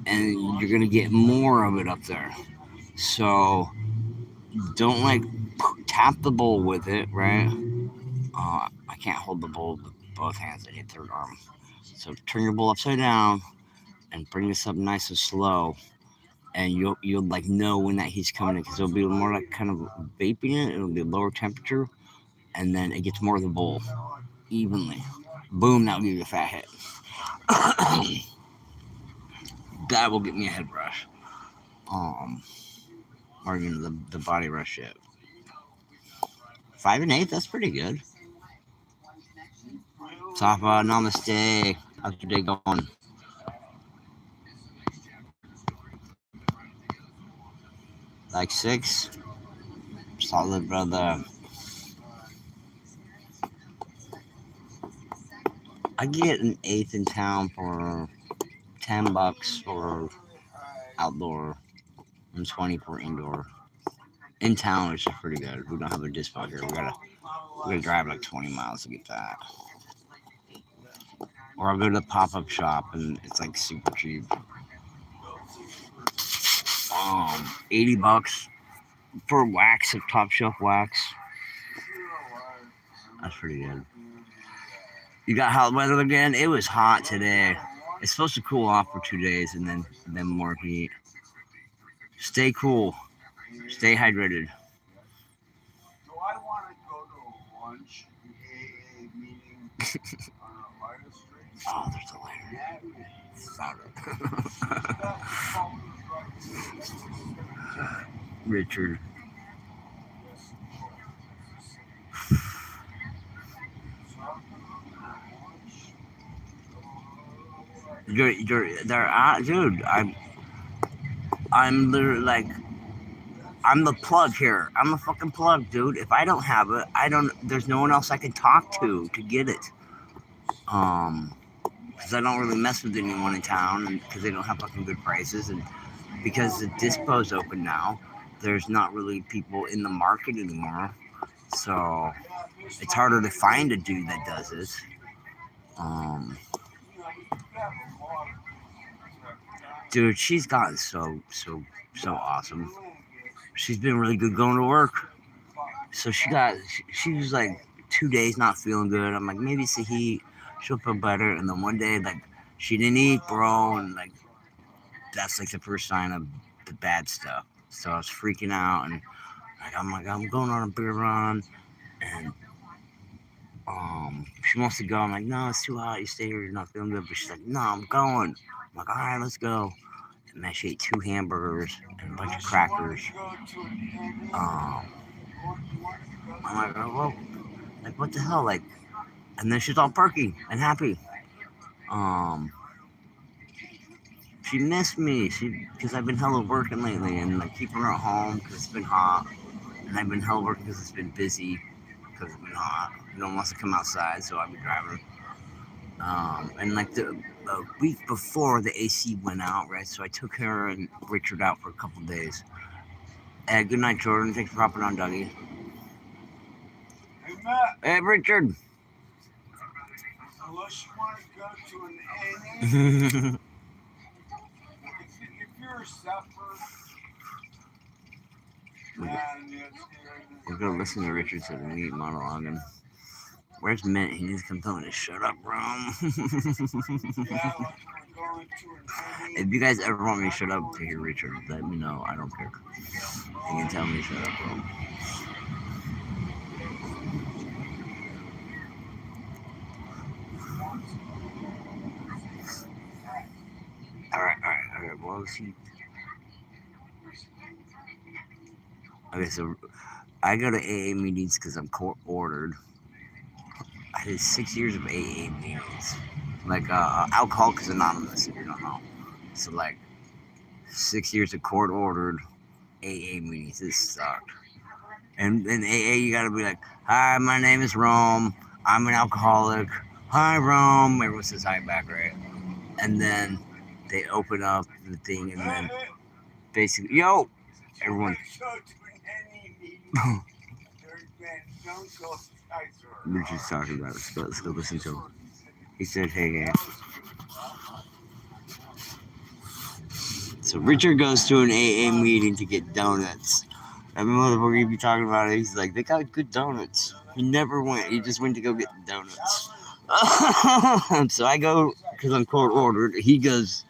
and you're going to get more of it up there. So don't like tap the bowl with it, right? I can't hold the bowl with both hands. I need third arm. So turn your bowl upside down and bring this up nice and slow, and you'll like know when that heat's coming in because it'll be more like kind of vaping it. It'll be lower temperature, and then it gets more of the bowl evenly. Boom! That'll give you a fat hit. That will get me a head rush. Or the body rush shit. 5 and 8. That's pretty good. Safa, namaste. How's your day going? Like 6? Solid, brother. I get an 8th in town for $10 for outdoor and 20 for indoor. In town, which is pretty good. We don't have a dispo here. We gotta drive like 20 miles to get that. Or I'll go to the pop-up shop and it's like super cheap. $80 for wax of top shelf wax. That's pretty good. You got hot weather again? It was hot today. It's supposed to cool off for 2 days and then more heat. Stay cool. Stay hydrated. So I want to go to a lunch AA meeting on Lighter Street. Oh, there's a lighter. Found it. Richard. Dude. I'm literally like, I'm the plug here. I'm the fucking plug, dude. If I don't have it, there's no one else I can talk to get it. Because I don't really mess with anyone in town, and because they don't have fucking good prices, and because the dispo's open now, there's not really people in the market anymore. So it's harder to find a dude that does this. Dude, she's gotten so awesome. She's been really good going to work. So she was like 2 days not feeling good. I'm like, maybe it's the heat. She'll feel better. And then one day, like, she didn't eat, bro. And like, that's like the first sign of the bad stuff. So I was freaking out. And I'm going on a beer run. And she wants to go. I'm like, no, it's too hot. You stay here. You're not feeling good. But she's like, no, I'm going. I'm like, all right, let's go. And then she ate 2 hamburgers and a bunch of crackers. I'm like, oh, well, like, what the hell? Like, and then she's all perky and happy. She missed me. Because I've been hella working lately and like keeping her at home because it's been hot. And I've been hella working because it's been busy because it's been hot. No one wants to come outside, so I've been driving. And like a week before the AC went out, right? So I took her and Richard out for a couple days. Good night, Jordan. Thanks for hopping on, Dougie. Hey, Matt. Hey, Richard. Unless you want to go to an AA. If you're a sufferer, We're gonna listen to Richard said the meat monologuing. Where's Mint? He needs to come tell me to shut up, bro. If you guys ever want me to shut up to hear Richard, let me know. I don't care. You can tell me to shut up, bro. Alright. What was he? Okay, so I go to AA meetings because I'm court ordered. I did 6 years of AA meetings. Like Alcoholics Anonymous, if you don't know. So like 6 years of court ordered AA meetings. This sucked. And in AA, you gotta be like, hi, my name is Rome. I'm an alcoholic. Hi, Rome. Everyone says hi back, right? And then they open up the thing, and then basically, yo, everyone. Richard's talking about it. So let's go listen to him. He said, hey. So Richard goes to an AA meeting to get donuts. Every motherfucker he be talking about it, he's like, they got good donuts. He never went. He just went to go get donuts. So I go, because I'm court ordered. He goes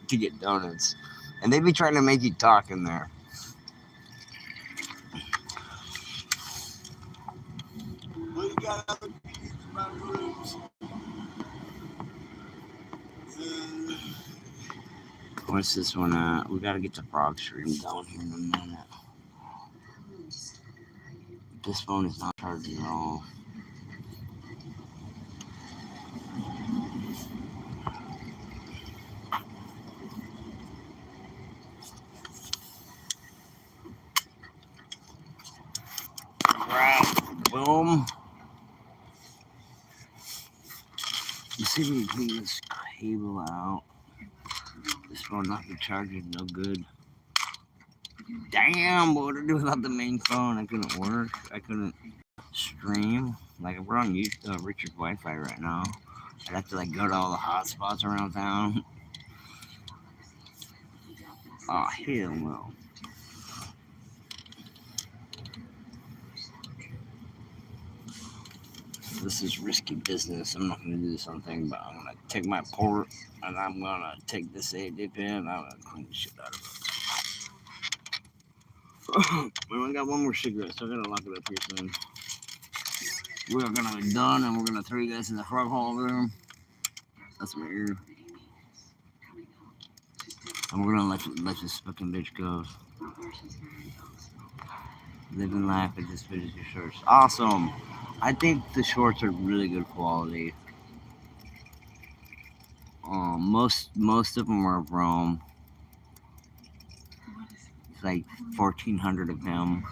to get donuts. And they be trying to make you talk in there. Well, you got other pieces of my rooms. What's this one at? We gotta get the frog stream down here in a minute. This phone is not charging at all. Right. Boom. Let's see if we can clean this cable out. This phone not be charging, no good. Damn, what would I do without the main phone? I couldn't work. I couldn't stream. Like, we're on Richard's Wi-Fi right now. I'd have to like go to all the hotspots around town. Oh, hell no. This is risky business. I'm not gonna do this on thing, but I'm gonna take my port and I'm gonna take this AD pin and I'm gonna clean the shit out of it. We only got one more cigarette, so I gotta lock it up here soon. We are gonna be done and we're gonna throw you guys in the frog hall room. That's weird. And we're gonna let this fucking bitch go. Living life at this bitch's shorts. Awesome. I think the shorts are really good quality. Most of them are Rome. It's like 1,400 of them.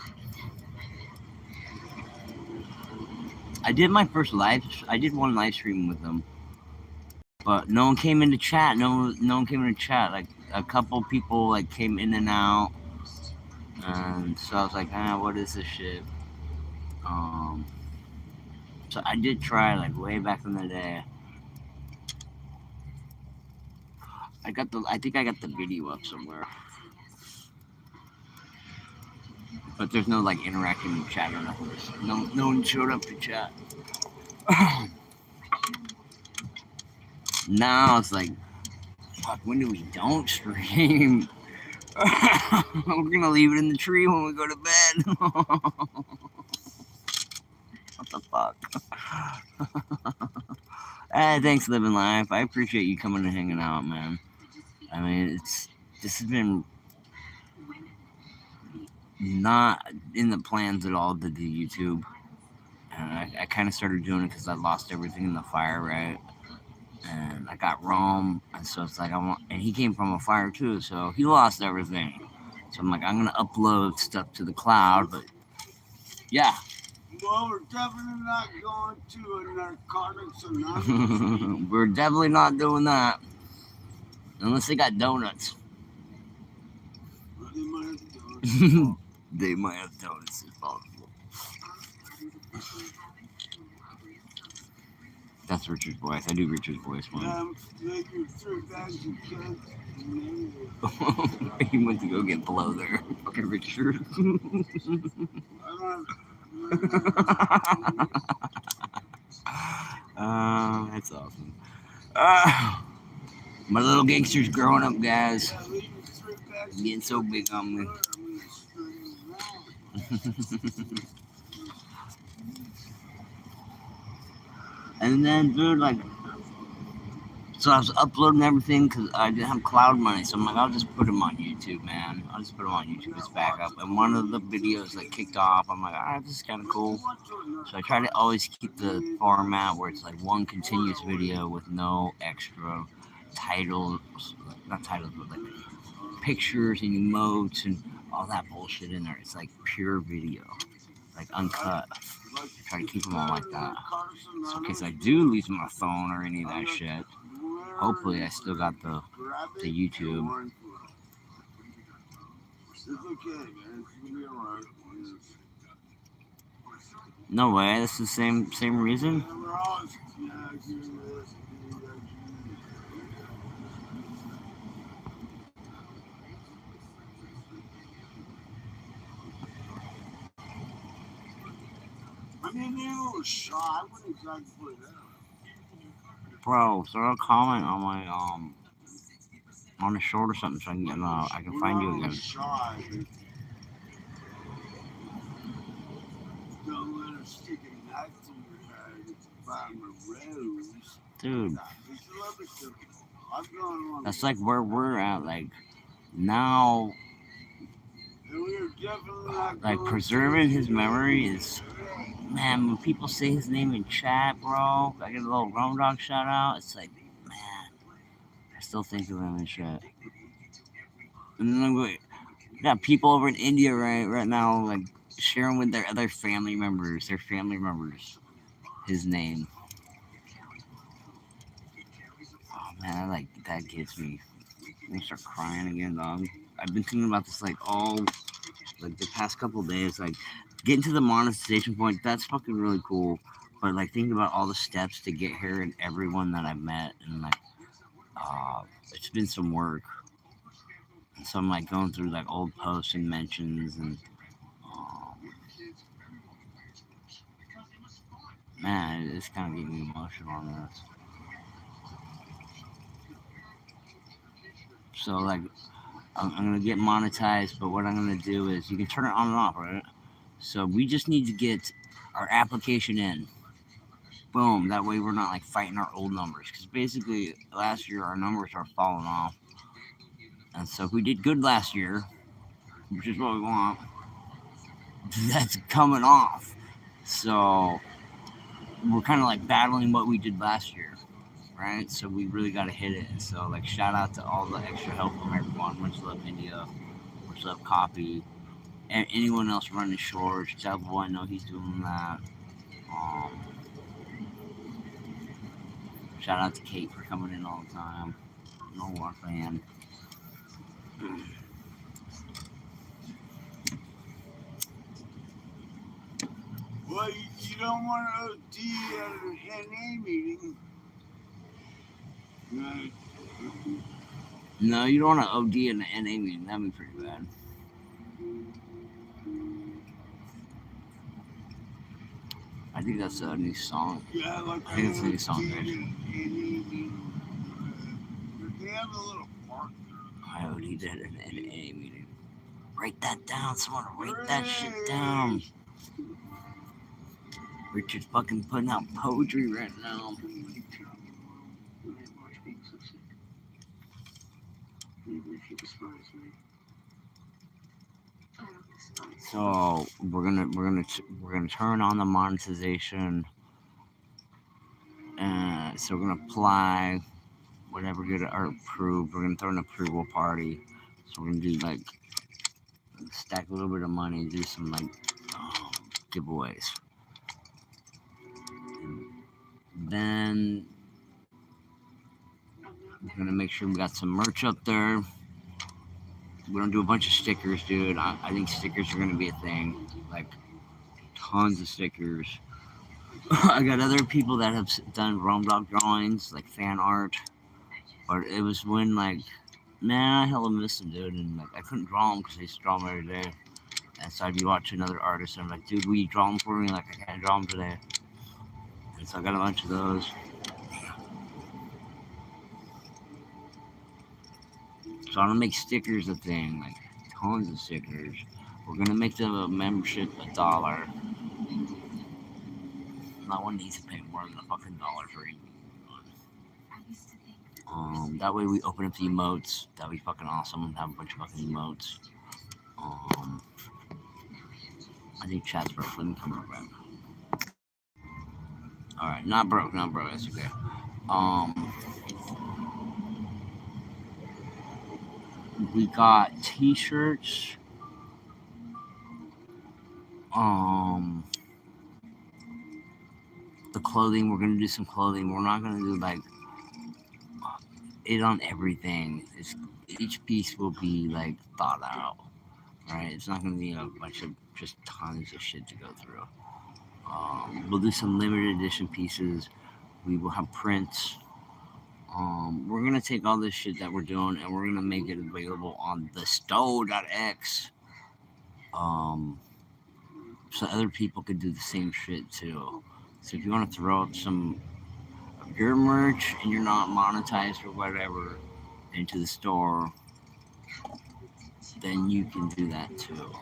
I did my first I did one live stream with them, but no one came into chat. No one came into chat. Like a couple people like came in and out, and so I was like, what is this shit? So I did try like way back in the day. I think I got the video up somewhere. But there's no like interacting in chat or nothing. No one showed up to chat. Now it's like, fuck, when do we don't stream? We're gonna leave it in the tree when we go to bed. What the fuck? Thanks, Living Life. I appreciate you coming and hanging out, man. I mean, this has been not in the plans at all to do YouTube. And I kind of started doing it because I lost everything in the fire, right? And I got Rome, and so it's like and he came from a fire too, so he lost everything. So I'm like, I'm gonna upload stuff to the cloud, but yeah. Well, we're definitely not going to a Narcotics Anonymous. We're definitely not doing that. Unless they got donuts. Well, they might have donuts. They might have donuts, it's possible. That's Richard's voice. I do Richard's voice one. He went to go get blow there. Fucking Richard. That's awesome. My little gangster's growing up, guys. Getting so big on me. And then, dude, like, so I was uploading everything because I didn't have cloud money. So I'm like, I'll just put them on YouTube, man. I'll just put them on YouTube as backup. And one of the videos like kicked off. I'm like, this is kind of cool. So I try to always keep the format where it's like one continuous video with no extra titles, not titles, but like pictures and emotes and all that bullshit in there. It's like pure video, like uncut. I try to keep them all like that. So in case I do lose my phone or any of that shit, hopefully I still got the YouTube. No way, that's the same reason? I mean, you were shy. I wouldn't exactly put it out. Bro, throw a comment on my on the short or something so I can find you again. Shy, don't let her stick a knife to your head to find the rose. Dude, that's like where we're at. Like now, like preserving his memory is, man, when people say his name in chat, bro, I get a little Romedog shout out. It's like, man, I still think of him and shit. And then we got people over in India right now, like sharing with their other family members, his name. Oh man, that gets me. I'm gonna start crying again, dog. I've been thinking about this like the past couple of days, like getting to the monetization point. That's fucking really cool. But like thinking about all the steps to get here and everyone that I've met, and like, it's been some work. And so I'm like going through like old posts and mentions, and man, it's kind of getting me emotional on this. So like, I'm gonna get monetized, but what I'm gonna do is you can turn it on and off, right? So we just need to get our application in. Boom. That way we're not like fighting our old numbers. Because basically last year our numbers are falling off. And so if we did good last year, which is what we want, that's coming off. So we're kind of like battling what we did last year, right? So we really got to hit it. And so like shout out to all the extra help from everyone. Much love India. Much love Copy. And anyone else running shorts. Devil, I know he's doing that. Shout out to Kate for coming in all the time. No war fan. Well, you don't want to OD at an NA meeting. Right. No, you don't want to OD in an NA meeting. That'd be pretty bad. I think that's a new song. Yeah, like I think it's a new song, guys. They have a little park there. I OD'd at an NA meeting. Write that down. Someone write that shit down. Richard's fucking putting out poetry right now. So we're gonna turn on the monetization, and so we're gonna apply whatever get approved. We're gonna throw an approval party. So we're gonna do like stack a little bit of money, do some like giveaways. And then we're gonna make sure we got some merch up there. We're gonna do a bunch of stickers, dude. I think stickers are gonna be a thing. Like tons of stickers. I got other people that have done Romedog drawings, like fan art. But it was when, like, man, I hella miss them, dude. And, like, I couldn't draw them because I used to draw them every day. And so I'd be watching another artist, and I'm like, dude, will you draw them for me? Like, I can't draw them today. And so I got a bunch of those. So I'm gonna make stickers a thing, like tons of stickers. We're gonna make the membership $1. No one needs to pay more than $1 for it. That way we open up the emotes. That'd be fucking awesome. Have a bunch of fucking emotes. I think chat's broke. Let me come up back. Alright, not broke. That's okay. We got t-shirts. The clothing, we're gonna do some clothing. We're not gonna do like it on everything. Each piece will be like thought out, right? It's not gonna be a bunch of just tons of shit to go through. We'll do some limited edition pieces. We will have prints. We're gonna take all this shit that we're doing and we're gonna make it available on the Stow.x. So other people could do the same shit too. So if you want to throw up some of your merch and you're not monetized or whatever into the store, then you can do that too.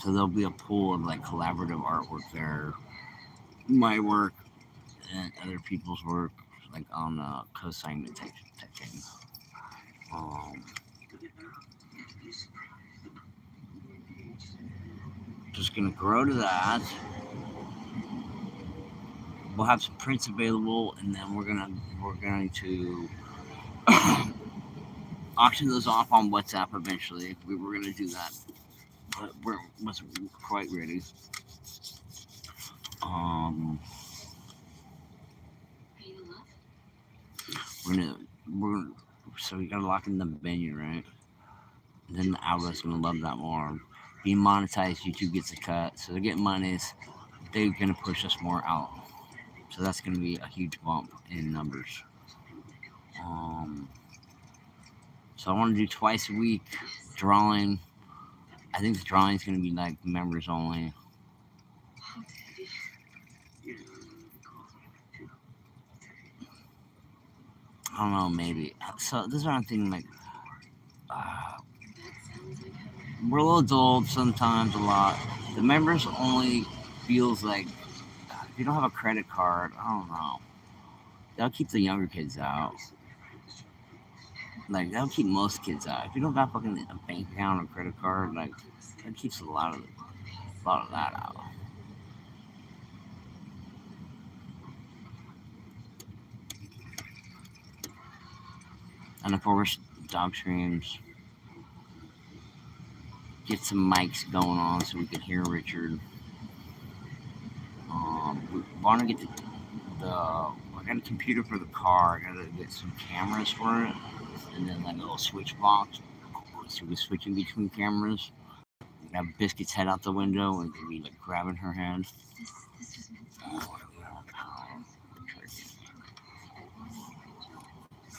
So there'll be a pool of like collaborative artwork there, my work and other people's work, like on a co-assignment type thing. Just gonna grow to that. We'll have some prints available, and then we're going to auction those off on WhatsApp eventually. We were gonna do that, but we wasn't quite ready. We're so we gotta lock in the venue, right? And then the outlet's gonna love that more. Being monetized, YouTube gets a cut, so they're getting monies. They're gonna push us more out, so that's gonna be a huge bump in numbers. So I want to do twice a week drawing. I think the drawing is gonna be like members only. I don't know, maybe. So this is what I'm thinking, like, we're a little dull sometimes, a lot. The members only feels like, if you don't have a credit card, I don't know. That'll keep the younger kids out. Like, that'll keep most kids out. If you don't got fucking a bank account or credit card, like, that keeps a lot of that out. And of course, dog streams. Get some mics going on so we can hear Richard. We want to get I got a computer for the car. I gotta get some cameras for it, and then like a little switch box so we can switch in between cameras. We have Biscuit's head out the window and be like grabbing her head.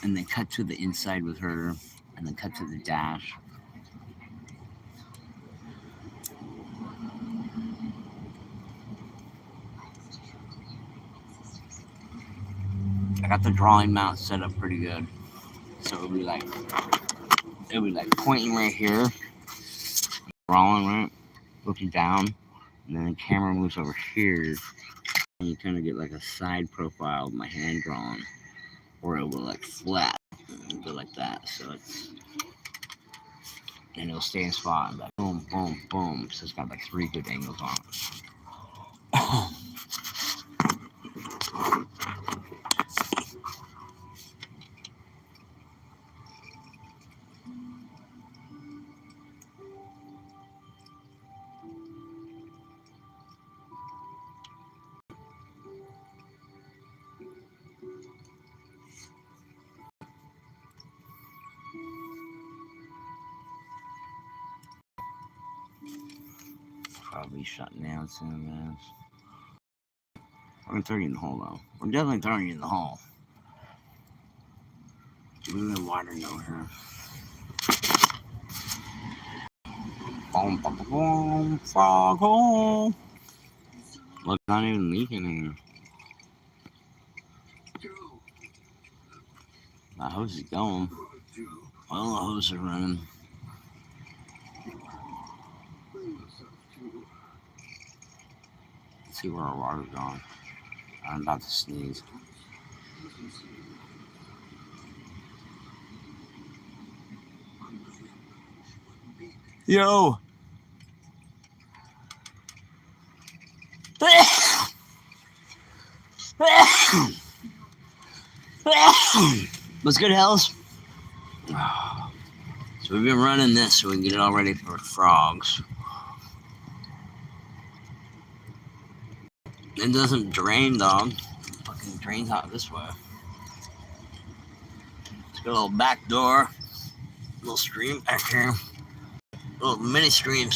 And then cut to the inside with her, and then cut to the dash. I got the drawing mount set up pretty good, so it'll be like pointing right here, drawing right, looking down, and then the camera moves over here, and you kind of get like a side profile of my hand drawn, or it will like flat and go like that. So and it'll stay in spot and like boom, boom, boom. So it's got like 3 good angles on it. be shutting down soon, man. We're gonna throw you in the hole, though. We're definitely throwing you in the hole. Even the water no here. Boom, boom, boom, boom, frog hole. Look, not even leaking in here. My hose is going. Well, the hose is running. Let's see where our water's going. I'm about to sneeze. Yo! What's good, Hells? So we've been running this so we can get it all ready for frogs. It doesn't drain, dog. It fucking drains out this way. It's got a little back door, little stream back here, little mini stream.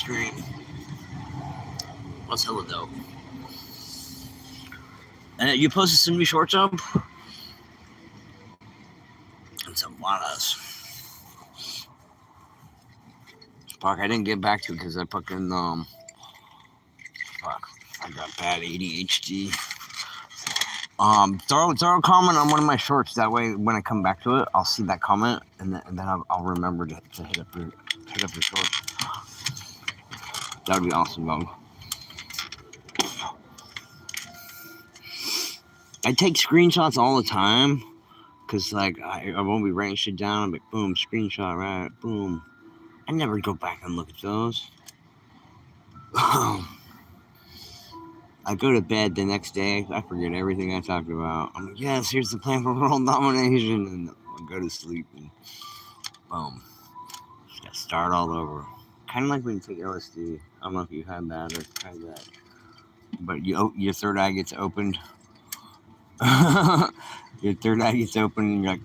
That's hella dope. And you posted some new shorts up? And some wanas. Fuck, I didn't get back to it because I fucking, fuck, I got bad ADHD. Throw a comment on one of my shorts. That way, when I come back to it, I'll see that comment, and then I'll remember to hit up your short. That would be awesome, dog. I take screenshots all the time, cause like I won't be writing shit down. I'm like, boom, screenshot, right? Boom. I never go back and look at those. I go to bed the next day. I forget everything I talked about. I'm like, yes, here's the plan for world domination, and I go to sleep, and boom, just gotta start all over. Kind of like when you take LSD. I don't know if you had that or tried that, but your third eye gets opened. Your third eye gets open, and you're like,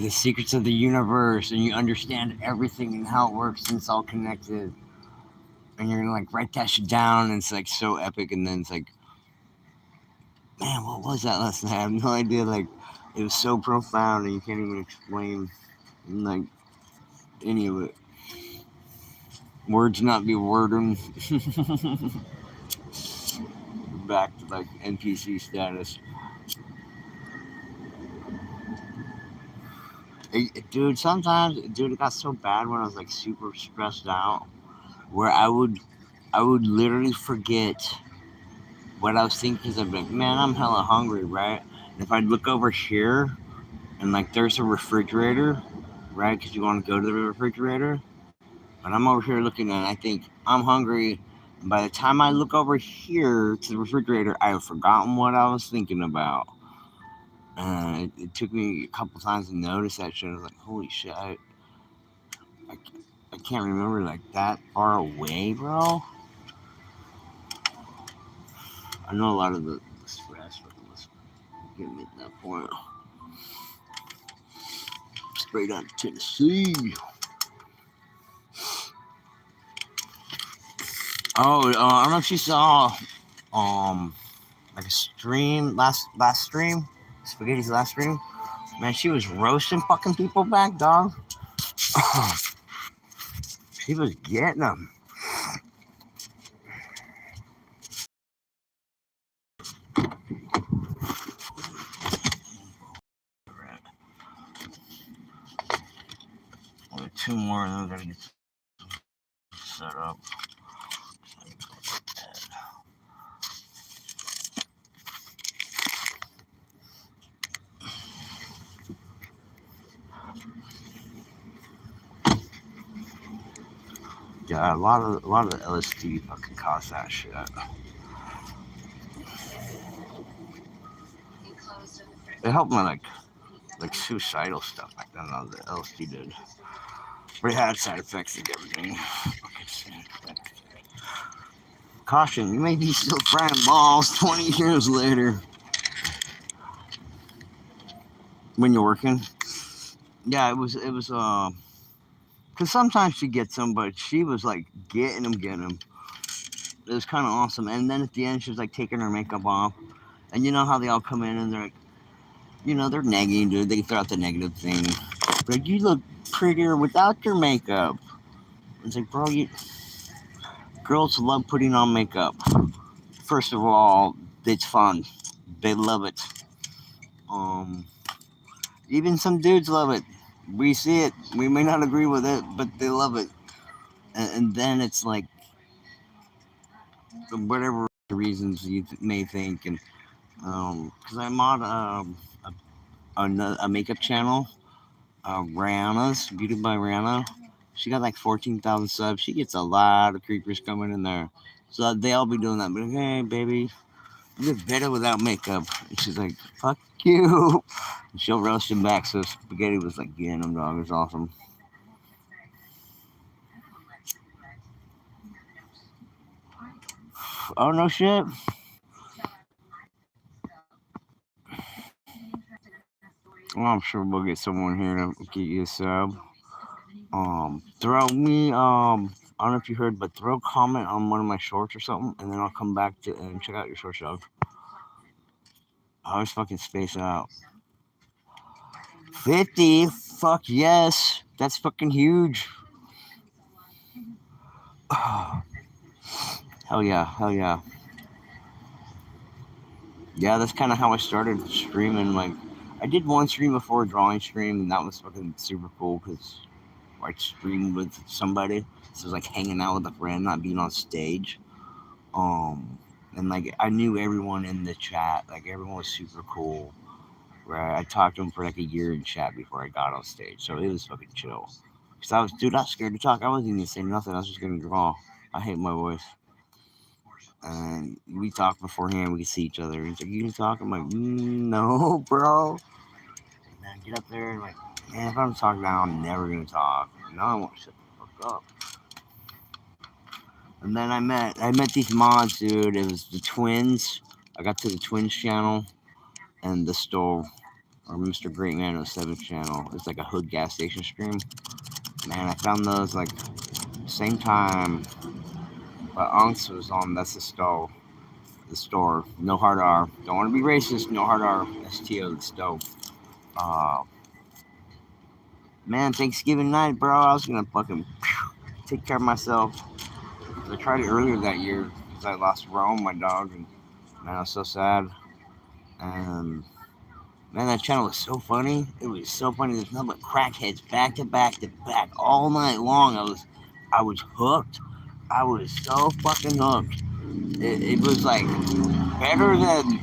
the secrets of the universe, and you understand everything and how it works, and it's all connected. And you're gonna like write that shit down, and it's like so epic, and then it's like, man, what was that last night? I have no idea. Like, it was so profound, and you can't even explain like any of it. Words not be wording. Back to like NPC status. Dude, sometimes, it got so bad when I was like super stressed out, where I would literally forget what I was thinking, because I'd be like, man, I'm hella hungry, right? And if I'd look over here, and like there's a refrigerator, right? Because you want to go to the refrigerator, but I'm over here looking, and I think I'm hungry. And by the time I look over here to the refrigerator, I have forgotten what I was thinking about. It took me a couple times to notice that shit. I was like, holy shit, I can't remember like that far away, bro. I know a lot of the stress was getting me at that point. Straight out of Tennessee. Oh, I don't know if you saw like a stream last stream, Spaghetti's last stream. Man, she was roasting fucking people back, dog. She was getting them. Only two more, and then we're gonna get set up. Yeah, a lot of the LSD fucking caused that shit. It helped my like suicidal stuff. I don't know, the LSD did. But it had side effects like everything. Caution, you may be still frying balls 20 years later. When you're working. Yeah, it was because sometimes she gets them, but she was like getting them. It was kind of awesome. And then at the end, she was like taking her makeup off. And you know how they all come in and they're like, they're negging, dude. They throw out the negative thing. Like, you look prettier without your makeup. It's like, bro, girls love putting on makeup. First of all, it's fun. They love it. Um, Even some dudes love it. We see it. We may not agree with it, but they love it. And then it's like, whatever reasons you may think, and because I'm on a makeup channel, Rihanna's Beauty by Rihanna. She got like 14,000 subs. She gets a lot of creepers coming in there. So they all be doing that. But hey, baby, you look better without makeup. And she's like, fuck you. And she'll roast him back. So Spaghetti was like, yeah, no, dog, it's awesome. Oh, no shit. Well, I'm sure we'll get someone here to get you a sub. Throw me, I don't know if you heard, but throw a comment on one of my shorts or something, and then I'll come back to and check out your short, dog. I always fucking space out. 50? Fuck yes. That's fucking huge. Hell yeah, hell yeah. Yeah, that's kind of how I started streaming. Like, I did one stream before, a drawing stream, and that was fucking super cool because I streamed with somebody. So it was like hanging out with a friend, not being on stage. And like I knew everyone in the chat. Like everyone was super cool. Right, I talked to him for like a year in chat before I got on stage, so it was fucking chill. Cause I was scared to talk. I wasn't even saying nothing. I was just gonna draw. I hate my voice. And we talked beforehand. We could see each other. He's like, "You can talk." I'm like, "No, bro." And then I get up there and like, man, if I'm talking now, I'm never gonna talk. No, I won't shut the fuck up. And then I met these mods, dude. It was the twins. I got to the twins channel and the store, or Mr. Great Man 07 channel. It's like a hood gas station stream. Man, I found those like same time. But Unks was on. That's the store. The store. No hard R. Don't want to be racist. No hard R. STO. The stove. Man, Thanksgiving night, bro. I was gonna fucking take care of myself. I tried it earlier that year because I lost Rome, my dog, and man, I was so sad. And man, that channel was so funny. It was so funny. There's nothing but crackheads back to back to back all night long. I was hooked. I was so fucking hooked. It was like better than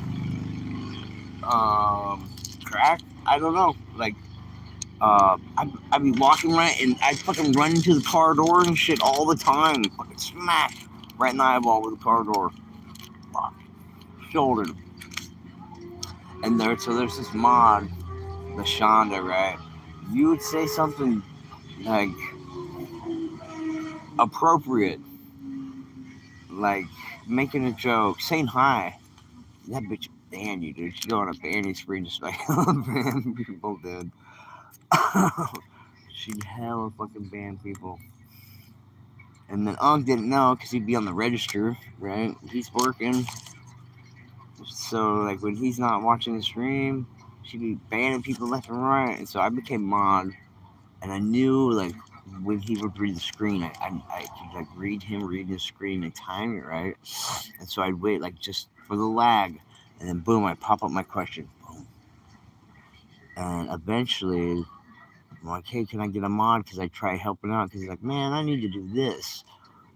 crack. I don't know. Like I'd be walking right, and I'd fucking run into the car door and shit all the time. Fucking smack right in the eyeball with the car door. Fuck. Shouldered. And there's this mod, the Shonda, right? You would say something like appropriate, like making a joke, saying hi. That bitch ban you, dude. She go on a banning spree just like ban people did. She'd hella fucking ban people. And then Unk didn't know because he'd be on the register, right? He's working. So, like, when he's not watching the stream, she'd be banning people left and right. And so I became mod. And I knew, like, when he would read the screen, I could, like, read him reading the screen and time it, right? And so I'd wait, like, just for the lag. And then, boom, I'd pop up my question. Boom. And eventually, I'm like, hey, can I get a mod? Because I tried helping out. Because he's like, man, I need to do this.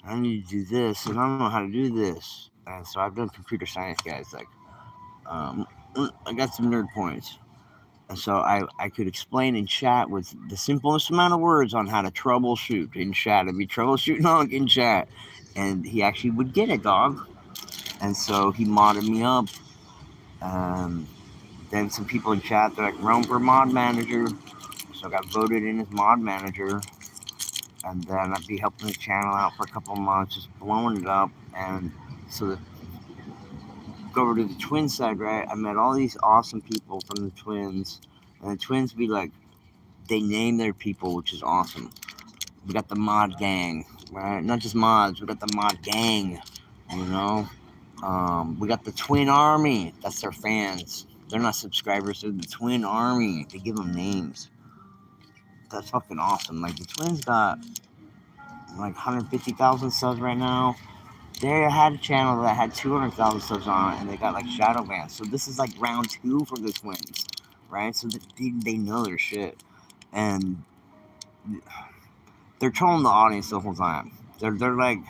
I need to do this. And I don't know how to do this. And so I've done computer science, guys. Like, I got some nerd points. And so I could explain in chat with the simplest amount of words on how to troubleshoot in chat. I'd be troubleshooting in chat. And he actually would get it, dog. And so he modded me up. Then some people in chat, they're like, Rome for mod manager. So I got voted in as mod manager. And then I'd be helping the channel out for a couple of months, just blowing it up. And so the go over to the twin side, right? I met all these awesome people from the twins. And the twins be like, they name their people, which is awesome. We got the mod gang, right? Not just mods, we got the mod gang. You know, we got the Twin Army. That's their fans. They're not subscribers. They're the Twin Army. They give them names. That's fucking awesome. Like the Twins got like 150,000 subs right now. They had a channel that had 200,000 subs on it, and they got like shadow bans. So this is like round 2 for the Twins, right? So they know their shit, and they're trolling the audience the whole time. They're like,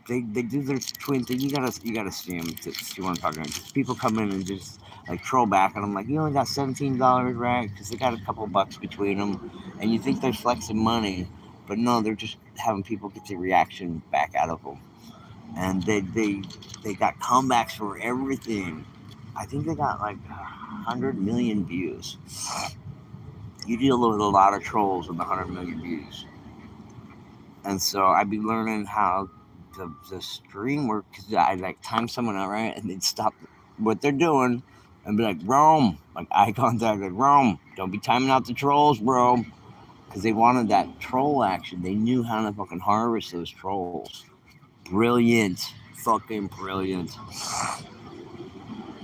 they do their twin thing. You gotta see them to see what I'm talking about. People come in and just like troll back, and I'm like, you only got $17, right? Because they got a couple bucks between them, and you think they're flexing money, but no, they're just having people get the reaction back out of them. And they got comebacks for everything. I think they got like 100 million views. You deal with a lot of trolls with 100 million views. And so I'd be learning how the stream work, because I like time someone out, right, and they'd stop what they're doing and be like, Rome, like eye contact, like, Rome, don't be timing out the trolls, bro, because they wanted that troll action. They knew how to fucking harvest those trolls. Brilliant, fucking brilliant.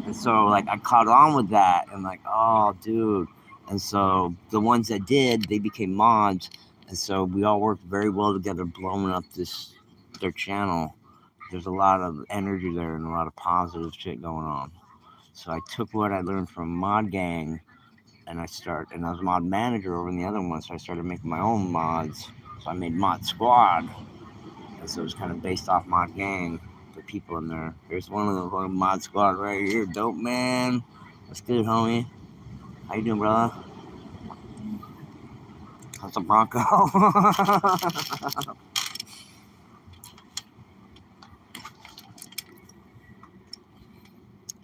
And so like I caught on with that, and like, oh dude. And so the ones that did, they became mods. And so we all worked very well together, blowing up their channel. There's a lot of energy there and a lot of positive shit going on. So I took what I learned from Mod Gang, and I was mod manager over in the other one. So I started making my own mods. So I made Mod Squad, and so it was kind of based off Mod Gang. The people in there. There's one of the Mod Squad right here. Dope man. What's good, homie? How you doing, brother? That's a Bronco.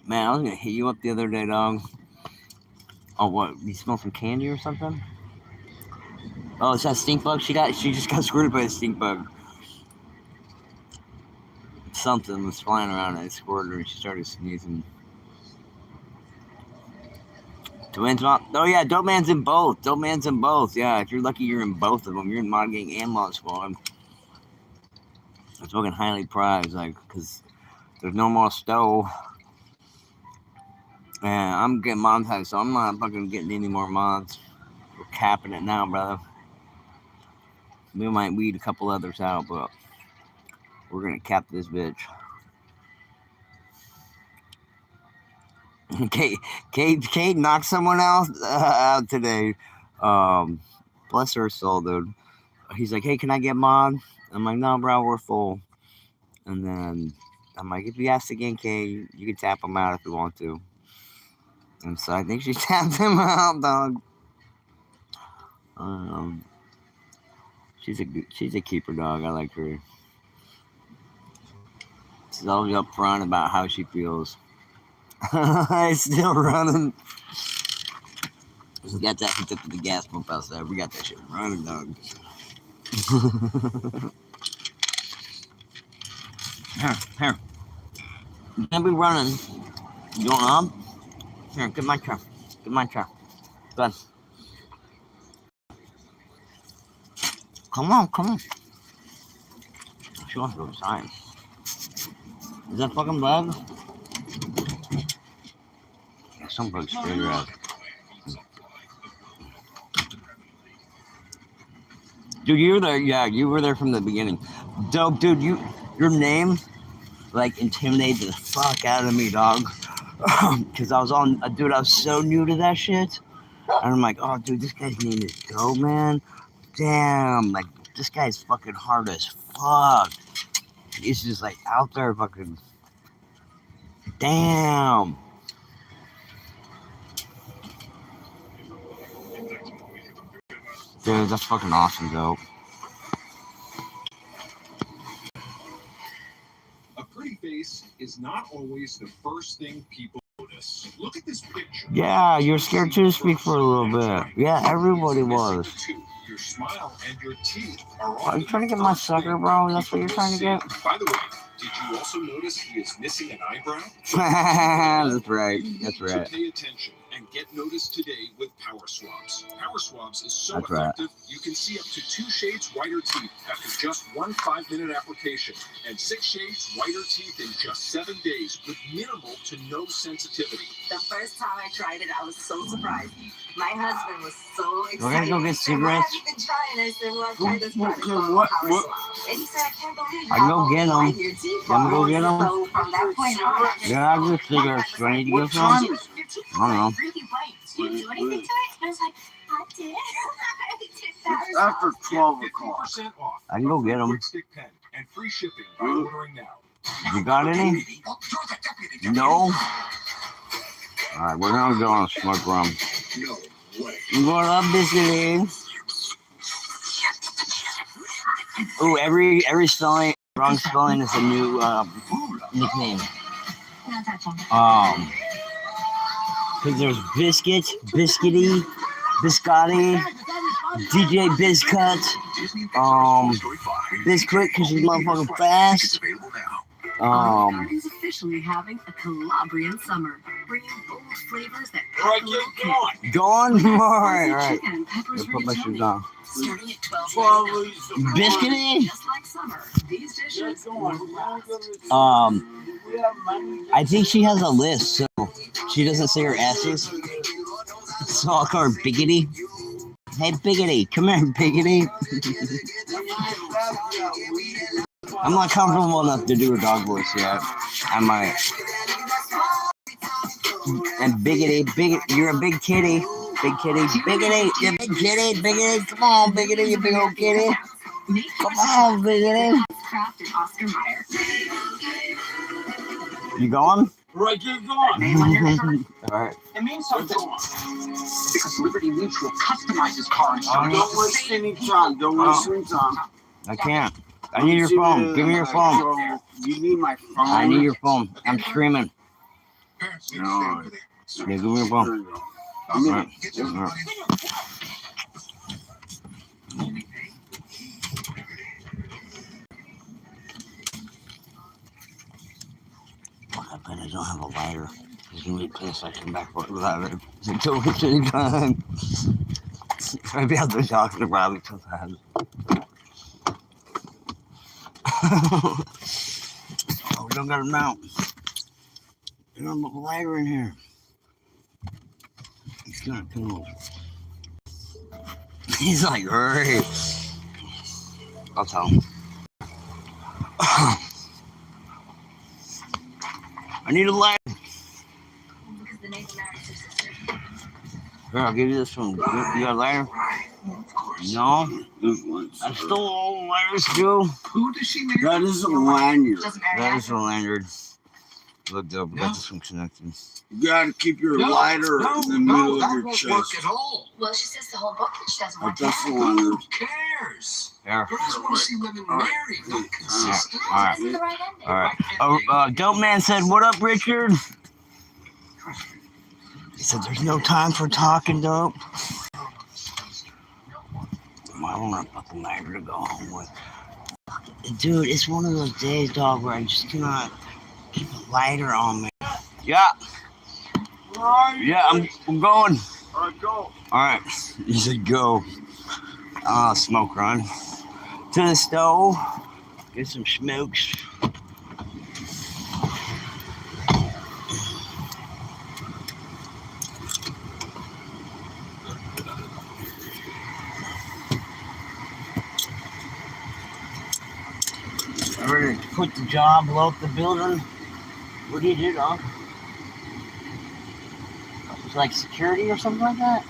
Man, I was gonna hit you up the other day, dog. Oh, what? You smell some candy or something? Oh, it's that stink bug. She just got screwed by a stink bug. Something was flying around and it squirted her and she started sneezing. Oh yeah, Dope Man's in both. Dope Man's in both. Yeah, if you're lucky, you're in both of them. You're in Mod Gang and Mod Squad. It's fucking highly prized, like, because there's no more stove. And I'm getting monetized, so I'm not fucking getting any more mods. We're capping it now, brother. We might weed a couple others out, but we're gonna cap this bitch. Kate knocked someone else out today. Bless her soul, dude. He's like, hey, can I get mod? I'm like, no, bro, we're full. And then I'm like, if you ask again, Kate, you can tap him out if you want to. And so I think she tapped him out, dog. She's a keeper, dog. I like her. She's always upfront about how she feels. It's still running. We got that hooked up to the gas pump outside. We got that shit running, dog. Here. You're gonna be running. You going up? Here, get my car. Get my car. Go ahead. Come on. She wants to go inside. Is that fucking bug? Yeah, some bugs straight out. Dude, you were there. Yeah, you were there from the beginning. Dope, dude. Your name, like, intimidated the fuck out of me, dog. Because I was so new to that shit. And I'm like, oh, dude, this guy's name is Dope, man. Damn, like, this guy's fucking hard as fuck. He's just, like, out there fucking. Damn. Dude, that's fucking awesome, Dope. A pretty face is not always the first thing people notice. Look at this picture. Yeah, you're scared to speak for a little bit. Yeah, everybody was. Your smile and your teeth are you trying to get my sucker, bro? That's what you're trying to get? By the way, did you also notice he is missing an eyebrow? That's right. So pay attention and get noticed today with Power Swabs. Power Swabs is so That's right. effective, you can see up to 2 shades whiter teeth after just one 5-minute application, and 6 shades whiter teeth in just 7 days with minimal to no sensitivity. The first time I tried it, I was so surprised. My husband was so excited. We're gonna go get He said, "Why cigarettes. have you been trying?" I said, "Well, I've tried this product called What? Power Swab." And he said, "I can't believe I can go how get 'em. white your teeth Let me go are." get 'em. So from that point on, I just- Yeah, I'll get cigarettes. Do I need to What get some? time I is it? Your teeth don't know. are really white. You didn't do anything to it? I was like, I did. I did that. It's after 12 Get o'clock. 50% off. I can go get 'em. Quick Stick Pen and free shipping by ordering now. You got any? No? Alright, we're gonna go and smoke rum. No way. What up, Biskuit? Ooh, every spelling, wrong spelling is a new nickname. Not touching. Because there's Biscuit, Biscuity, Biscotti, DJ Biscut, Biskuit because she's motherfucking fast. Olive is officially having a Calabrian summer, bringing bold flavors that Right, people get can't. Going alright, alright. Chicken and peppers Let's for put my your shoes tummy. on. Starting at $12. Probably some Biscuity? Just like summer, these dishes Get will going. last. We have money. I think she has a list, so she doesn't say her S's. So I'll call her Biggity. Hey, Biggity, come here, Biggity. I'm not comfortable enough to do a dog voice yet. I might. And Biggity, you're a big kitty. Big kitty, Biggity, you big kitty, Biggity. Come on, Biggity, you big old kitty. Come on, Biggity. Kraft and Oscar Mayer. You going? Right, get going. Alright. It means something. Because Liberty Mutual customizes car insurance. Don't waste any time. Don't waste any time. I can't. I need your phone. Give me your phone. You need my phone. I need your phone. I'm streaming. No. Yeah, give me your phone. Alright. Alright. I bet I don't have a lighter. There's gonna be a place I come back for it without it. Until it's any time. Maybe I'll be talking to Robbie till then. Oh, we don't got a mount. We don't have a lighter in here. It's not cool. He's like, hurry. I'll tell him. I need a lighter. Because the neighbor married his sister. Here, I'll give you this one. You got a lighter? No? This one's I stole all the lighters, too. Who does she marry? That is a lanyard. Doesn't matter. That is a lanyard. Look up, we got this one connected. You gotta keep your lighter in the middle of that your won't chest. work at all. Well, she says the whole book that she doesn't But want that's the that. lanyard. Who cares? There. Girls want to see women married, not consistent. Alright. This is the right ending. Alright. Dope Man said, what up, Richard? He said, there's no time for talking, Dope. I don't want a fucking lighter to go home with. Dude, it's one of those days, dog, where I just cannot keep a lighter on me. Yeah. Yeah, I'm going. Alright, go. Alright. He said go. Smoke run. To the stove. Get some smokes. I'm ready to quit the job, blow up the building. What do you do, dog? It's like security or something like that?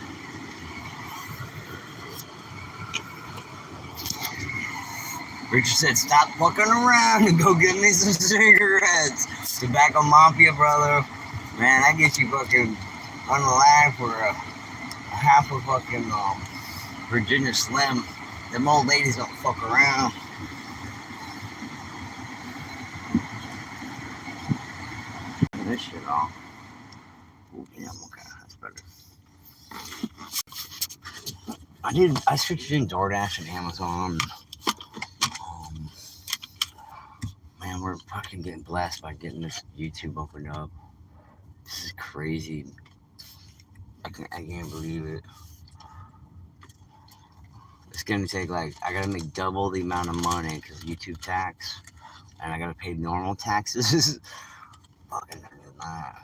Richard said, stop fucking around and go get me some cigarettes. Tobacco Mafia, brother. Man, I get you fucking unalive for a half a fucking Virginia Slim. Them old ladies don't fuck around. This shit off. Oh, damn, okay, that's better. I switched in DoorDash and Amazon. Man, we're fucking getting blessed by getting this YouTube opened up. This is crazy. I can't believe it. It's gonna take like I gotta make double the amount of money because YouTube tax, and I gotta pay normal taxes. Fucking that.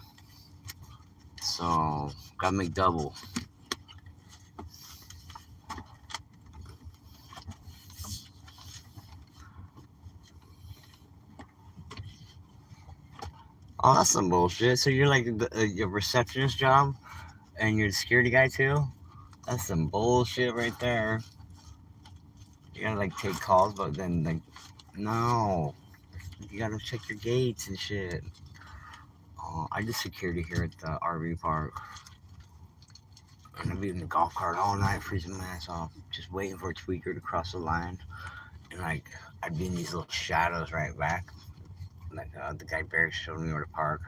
So gotta make double. Oh, that's some bullshit. So you're like your receptionist job, and you're the security guy too. That's some bullshit right there. You gotta like take calls, but then like no, you gotta check your gates and shit. Oh, I did security here at the RV park, and I'd be in the golf cart all night, freezing my ass off, just waiting for a tweaker to cross the line, and like I'd be in these little shadows right back. Like the guy Barry showed me where to park.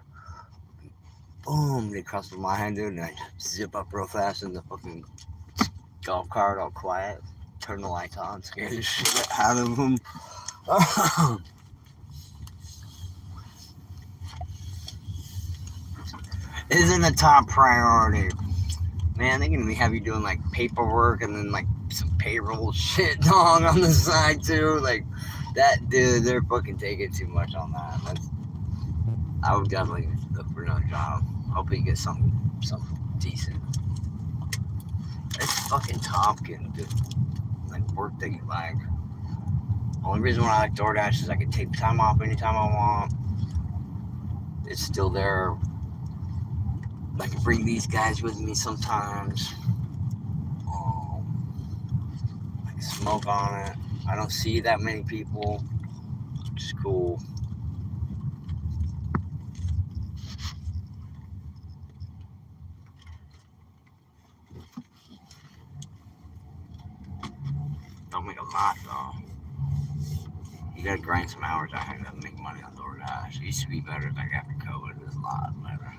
Boom, they cross the line, dude, and I just zip up real fast in the fucking golf cart, all quiet. Turn the lights on, scare the shit out of them. Isn't a top priority. Man, they're gonna have you doing like paperwork and then like some payroll shit dog on the side too. Like that, dude, they're fucking taking too much on that. I would definitely look for another job. Hope you get something decent. It's fucking Tompkins, dude. Like work that you like. Only reason why I like DoorDash is I can take time off anytime I want. It's still there. I can bring these guys with me sometimes. I can smoke on it. I don't see that many people, which is cool. Don't make a lot though. You gotta grind some hours out here to make money on DoorDash. It used to be better like after COVID. It was a lot better.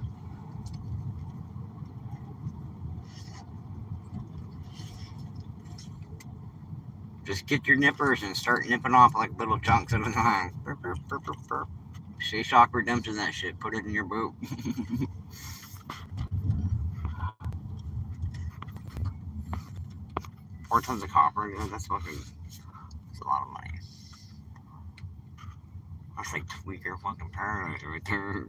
Just get your nippers and start nipping off like little chunks at a time. Burp, burp, burp, burp, burp. Say Shock Redemption that shit. Put it in your boot. 4 tons of copper. Yeah, that's fucking. That's a lot of money. That's like tweaker fucking paradise right there.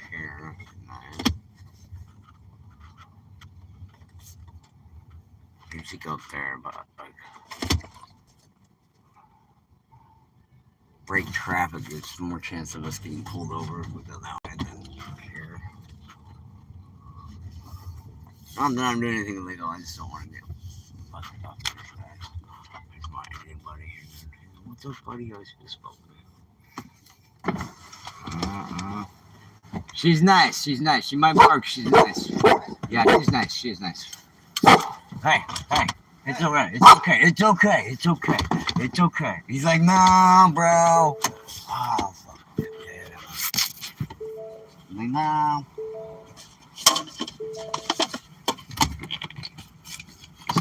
Here, nice. Usually go up there, but like break traffic, there's more chance of us getting pulled over if we go that way than here. Not that I'm doing anything illegal, I just don't want to get fucked up. Here's my Indian buddy. What's up, buddy? I was just spoken. She's nice. She's nice. She might bark. She's nice. Yeah, she's nice. She is nice. Hey, hey. It's alright. It's okay. It's okay. It's okay. It's okay. He's like, no, bro. Oh, fuck. Yeah. I'm like, no.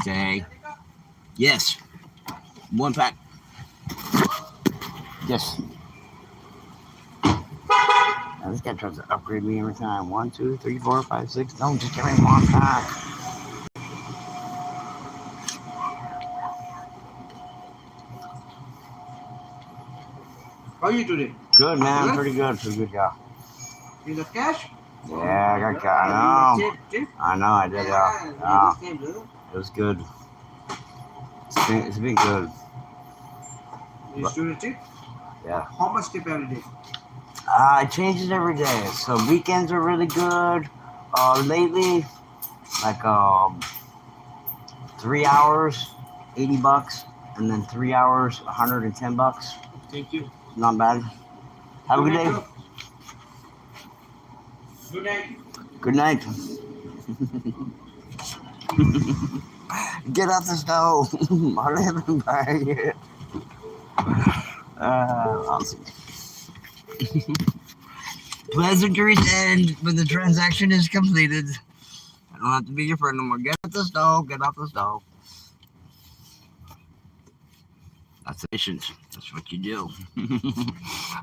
Stay. Yes. 1 pack. Yes. Now this guy tries to upgrade me every time. 1, 2, 3, 4, 5, 6. Don't just give me 1 pack. How are you today? Good, man. Pretty good. Pretty good job. You got cash? Yeah, I got cash. I know. I did. Yeah. It was good. It's been good. You student tip? Yeah. How much tip every day? It changes every day. So weekends are really good. Lately, like 3 hours, $80, and then 3 hours, $110. Thank you. Not bad. Have a good day. Good night. Good night. Get off the stove. I live by it. Awesome. Pleasantries end when the transaction is completed. I don't have to be your friend no more. Get off the stove. Get off the stove. That's efficient. That's what you do.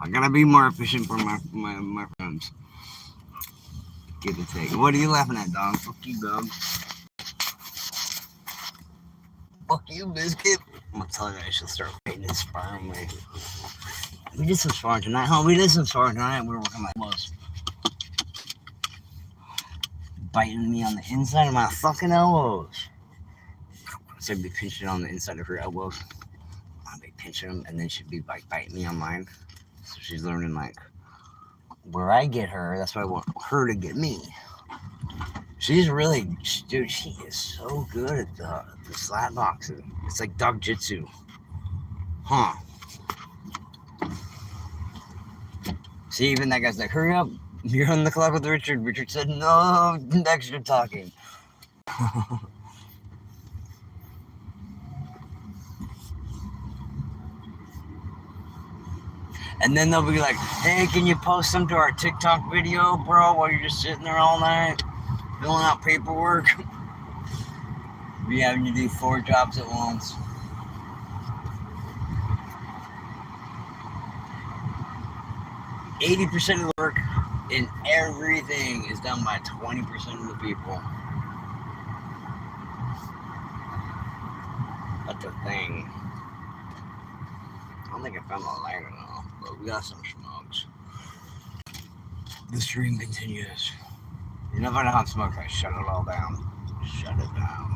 I gotta be more efficient for my friends. Give it take. What are you laughing at, dog? Fuck you, dog. Fuck you, Biscuit. I'm gonna tell you I should start painting this farm. We did some sparring tonight, huh? We did some sparring tonight. We were working my elbows. Biting me on the inside of my fucking elbows. So I'd be pinching on the inside of her elbows. I'd be pinching them, and then she'd be like biting me on mine. So she's learning like where I get her. That's why I want her to get me. She's really, dude. She is so good at the slap boxing. It's like dog jitsu, huh? See, even that guy's like, hurry up. You're on the clock with Richard. Richard said, no extra talking. And then they'll be like, hey, can you post them to our TikTok video, bro, while you're just sitting there all night, filling out paperwork? Be having to do 4 jobs at once. %80 of the work in everything is done by 20% of the people. That's a thing. I don't think I found the lighter though, but we got some smokes. The stream continues. You know if I don't have smoke, I shut it all down. Shut it down.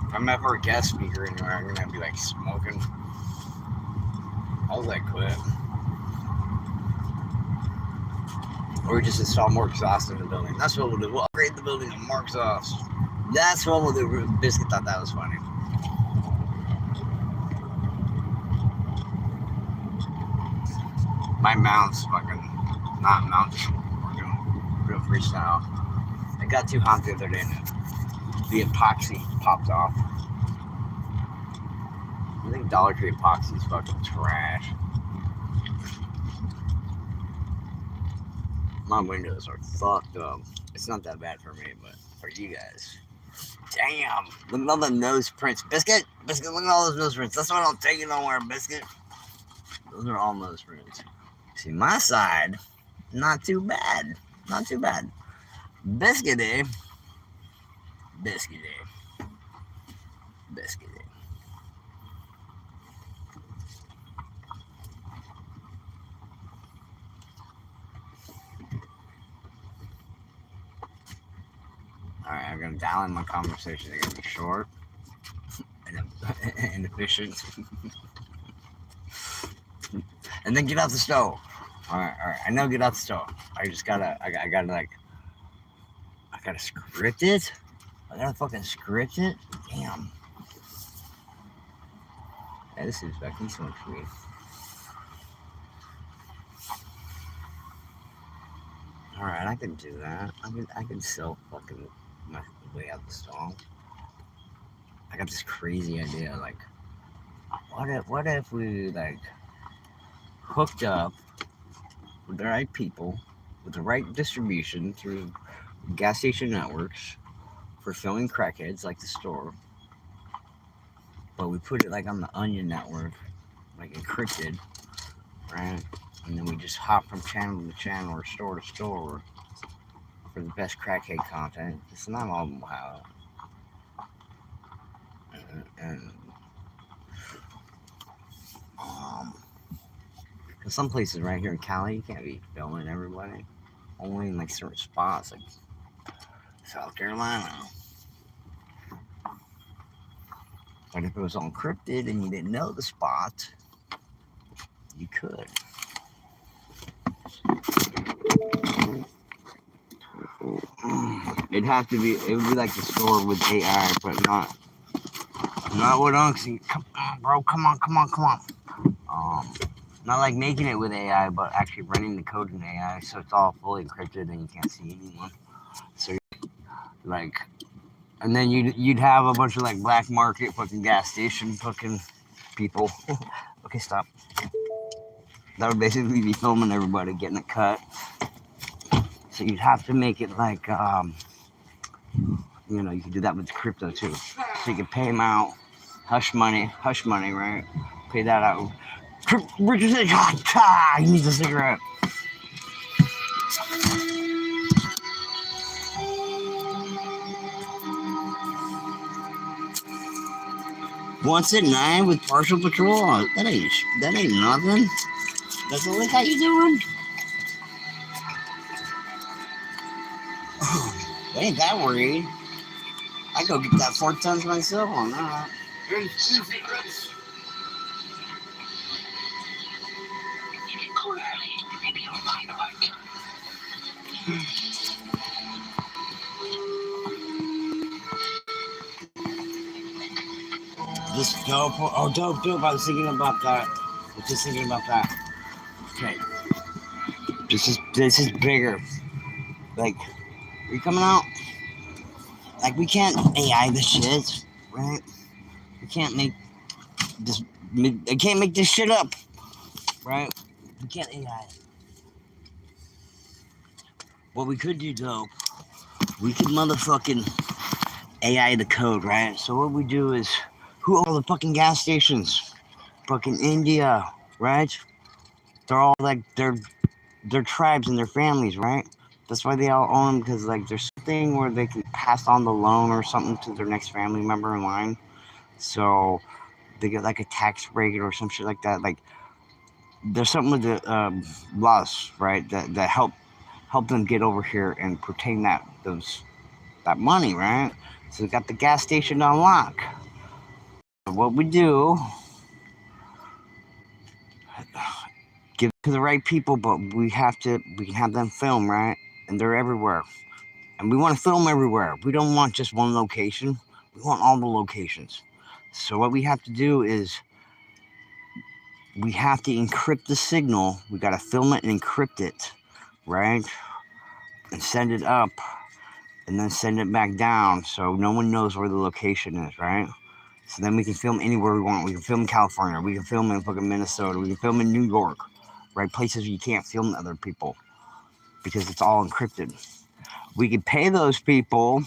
If I'm ever a guest speaker anywhere, I'm gonna be like smoking. I was like, quit. Or we just install more exhaust in the building. That's what we'll do. We'll upgrade the building to more exhaust. That's what we'll do. Biscuit thought that was funny. My mount's fucking not mounted. We're doing real freestyle. It got too hot the other day and the epoxy popped off. I think Dollar Tree epoxy is fucking trash. My windows are fucked up. It's not that bad for me, but for you guys. Damn. Look at all the nose prints. Biscuit, look at all those nose prints. That's why I don't take it nowhere, Biscuit. Those are all nose prints. See, my side, not too bad. Not too bad. Biscuit, eh? Biscuit, eh? Biscuit, eh? Alright, I'm gonna dial in my conversation. They're gonna be short and efficient. And then get out the stove. Alright. I know get out the stove. I just gotta, I gotta script it. I gotta fucking script it. Damn. Yeah, this is fucking so much weed. Alright, I can do that. I can sell fucking my way out the stall. I got this crazy idea, like, what if we like hooked up with the right people, with the right distribution through gas station networks for filling crackheads like the store, but we put it like on the Onion network, like encrypted, right? And then we just hop from channel to channel or store to store for the best crackhead content. It's not all how. And some places right here in Cali, you can't be filming everybody. Only in like certain spots, like South Carolina. But if it was all encrypted and you didn't know the spot, you could. It'd have to be. It would be like the store with AI, but not with Unksy. Come on, bro. Come on. Not like making it with AI, but actually running the code in AI, so it's all fully encrypted and you can't see anyone. So, like, and then you'd have a bunch of like black market fucking gas station fucking people. Okay, stop. That would basically be filming everybody getting a cut. So you'd have to make it like, you know, you can do that with crypto too. So you can pay them out, hush money, right? Pay that out. Richard said, he needs a cigarette. Once at night with partial patrol. That ain't nothing. That's the how you doing. They ain't that worried. I go get that 4 tons myself on that. This dope. Oh, dope. I was thinking about that. I was just thinking about that. Okay. This is bigger. Like, are you coming out? Like, we can't AI this shit, right? We can't make this. I can't make this shit up, right? We can't AI. What we could do, though, we could motherfucking AI the code, right? So what we do is, who own all the fucking gas stations? Fucking India, right? They're all like their tribes and their families, right? That's why they all own them, because like there's something where they can pass on the loan or something to their next family member in line. So they get like a tax break or some shit like that. Like there's something with the laws, right? That help them get over here and pertain that money, right? So we got the gas station on lock. What we do, give it to the right people, but we can have them film, right? And they're everywhere. And we want to film everywhere. We don't want just one location. We want all the locations. So what we have to do is we have to encrypt the signal. We got to film it and encrypt it, right? And send it up and then send it back down so no one knows where the location is, right? So then we can film anywhere we want. We can film in California. We can film in fucking Minnesota. We can film in New York, right? Places you can't film other people because it's all encrypted. We could pay those people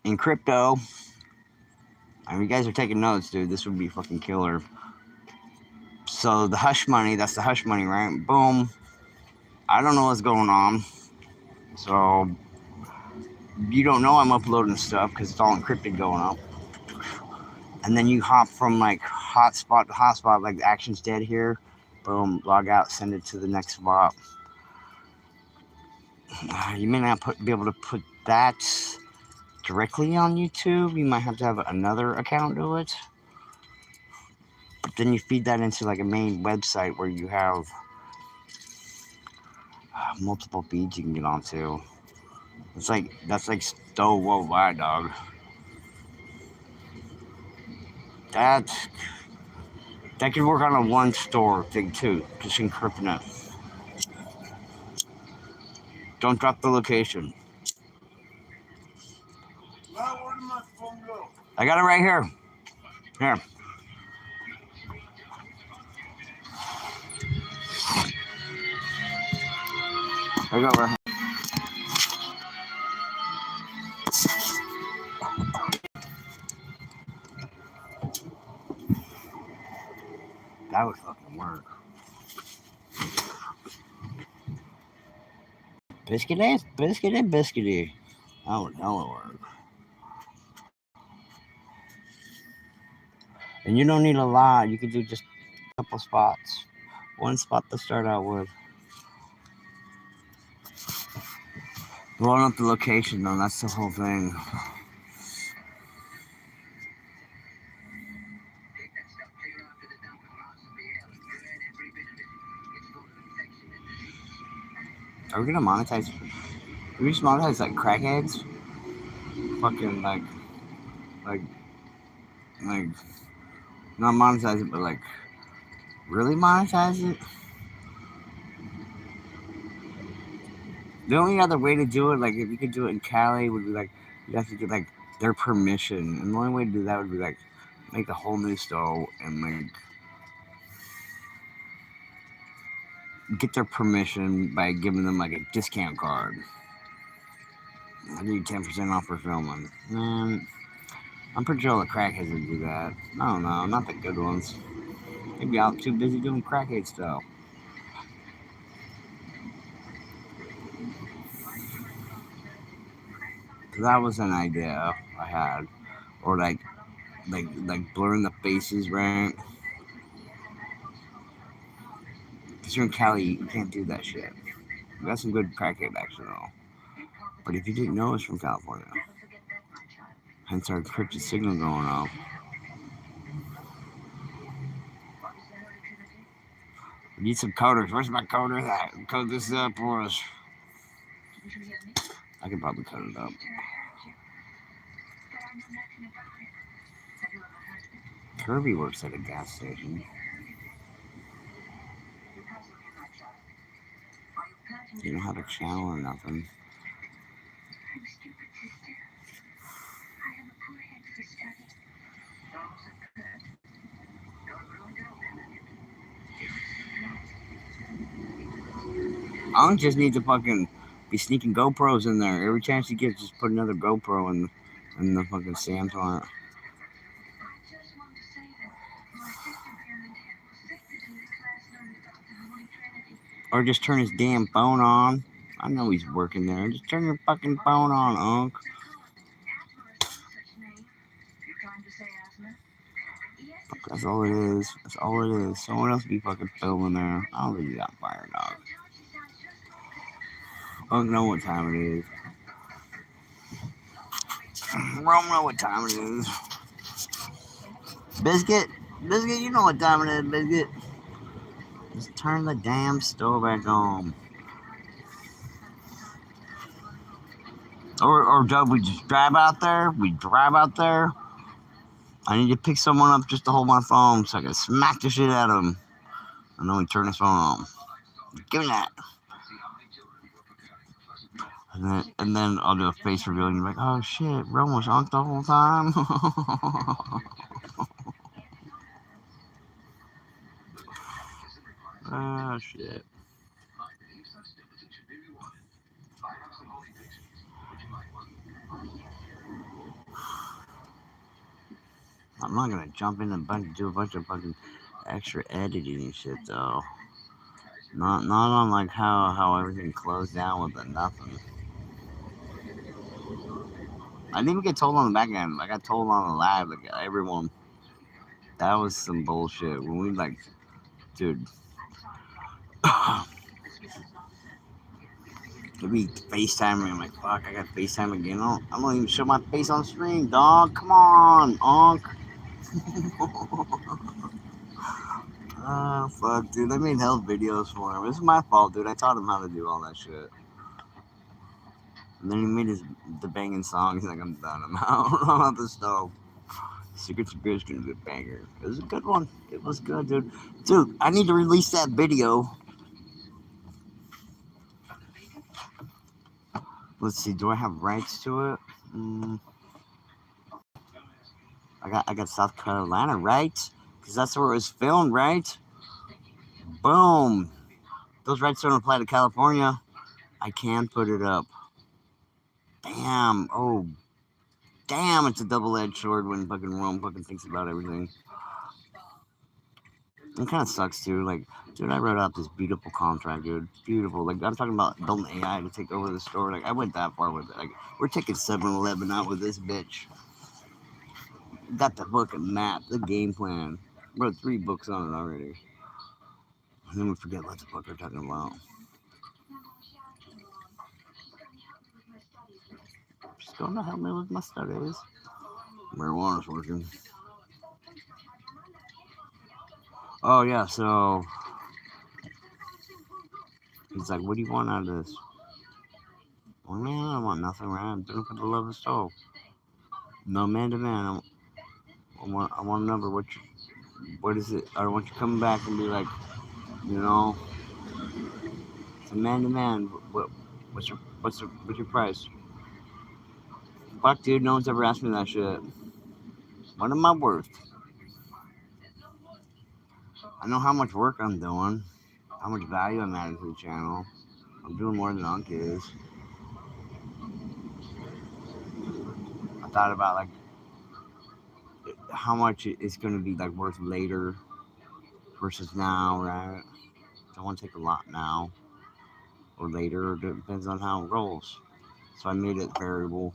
in crypto. I mean, you guys are taking notes, dude. This would be fucking killer. So the hush money, that's the hush money, right? Boom. I don't know what's going on. So you don't know I'm uploading stuff because it's all encrypted going up. And then you hop from like hotspot to hotspot, like the action's dead here. Boom, log out, send it to the next spot. You may not be able to put that directly on YouTube. You might have to have another account do it. But then you feed that into like a main website where you have multiple feeds you can get onto. That's like so worldwide, dog. That could work on a one store thing too, just encrypting it. Don't drop the location. Now, where did my phone go? I got it right here. Here. I got it right here. That would fucking work. Biscuity. That would hella work. And you don't need a lot. You could do just a couple spots. One spot to start out with. Blowing up the location, though, that's the whole thing. Are we gonna monetize? Do we just monetize like crackheads? Fucking like, not monetize it, but like, really monetize it? The only other way to do it, like if you could do it in Cali, would be like, you have to get like their permission. And the only way to do that would be like, make a whole new store and like, get their permission by giving them like a discount card. I give you 10% off for filming. Man, I'm pretty sure all the crackheads would do that. No, not the good ones. They'd be out too busy doing crackhead stuff. That was an idea I had, or like blurring the faces, right? Because you're in Cali, you can't do that shit. We got some good crackhead action though. But if you didn't know, it's from California. Hence our encrypted signal going off. We need some coders. Where's my coder at? Code this up for us. I can probably code it up. Kirby works at a gas station. You don't have a channel or nothing. Unk just needs to fucking be sneaking GoPros in there. Every chance he gets, just put another GoPro in the fucking Samsung. Or just turn his damn phone on. I know he's working there. Just turn your fucking phone on, Unk. That's all it is. That's all it is. Someone else be fucking filming there. I don't think you got fired, dog. I don't know what time it is. I don't know what time it is. Biscuit, you know what time it is, Biscuit. Just turn the damn stove back on. Or Doug, we just drive out there. I need to pick someone up just to hold my phone so I can smack the shit out of him. And then we turn his phone on. Give me that. And then I'll do a face reveal and you're like, oh shit, Rome was on the whole time. Oh shit. I'm not gonna jump in and do a bunch of fucking extra editing and shit though. Not on like how everything closed down with the nothing. I didn't even get told on the back end. I got told on the live, like everyone. That was some bullshit. When we like, dude. Maybe FaceTime me. I'm like, fuck, I got FaceTime again. I don't even show my face on screen, dog. Come on, Onk. Oh, fuck, dude. I made health videos for him. This is my fault, dude. I taught him how to do all that shit. And then he made the banging song. He's like, I'm done. I'm out. I'm out the stove. Secrets of Beer's gonna be a banger. It was a good one. It was good, dude. Dude, I need to release that video. Let's see. Do I have rights to it? I got South Carolina, right? Because that's where it was filmed, right? Boom. Those rights don't apply to California. I can put it up. Damn. Oh, damn. It's a double-edged sword when fucking Rome fucking thinks about everything. It kind of sucks, too. Like, dude, I wrote out this beautiful contract, dude. Beautiful. Like, I'm talking about building AI to take over the store. Like, I went that far with it. Like, we're taking 7-Eleven out with this bitch. Got the fucking map, the game plan. Wrote 3 books on it already. And then we forget what the fuck we're talking about. Just going to help me with my studies. Marijuana's working. Oh, yeah, so he's like, what do you want out of this? Well, man, I don't want nothing, right? I'm doing it for the love of the soul. No, man to man. I want a number. What is it? I want you coming back and be like, you know, it's a man to man. What's your price? Fuck, dude, no one's ever asked me that shit. What am I worth? I know how much work I'm doing. how much value I'm adding to the channel. I'm doing more than Unk is. I thought about like how much it's going to be like worth later versus now, right? Don't want to take a lot now or later. It depends on how it rolls. So I made it variable.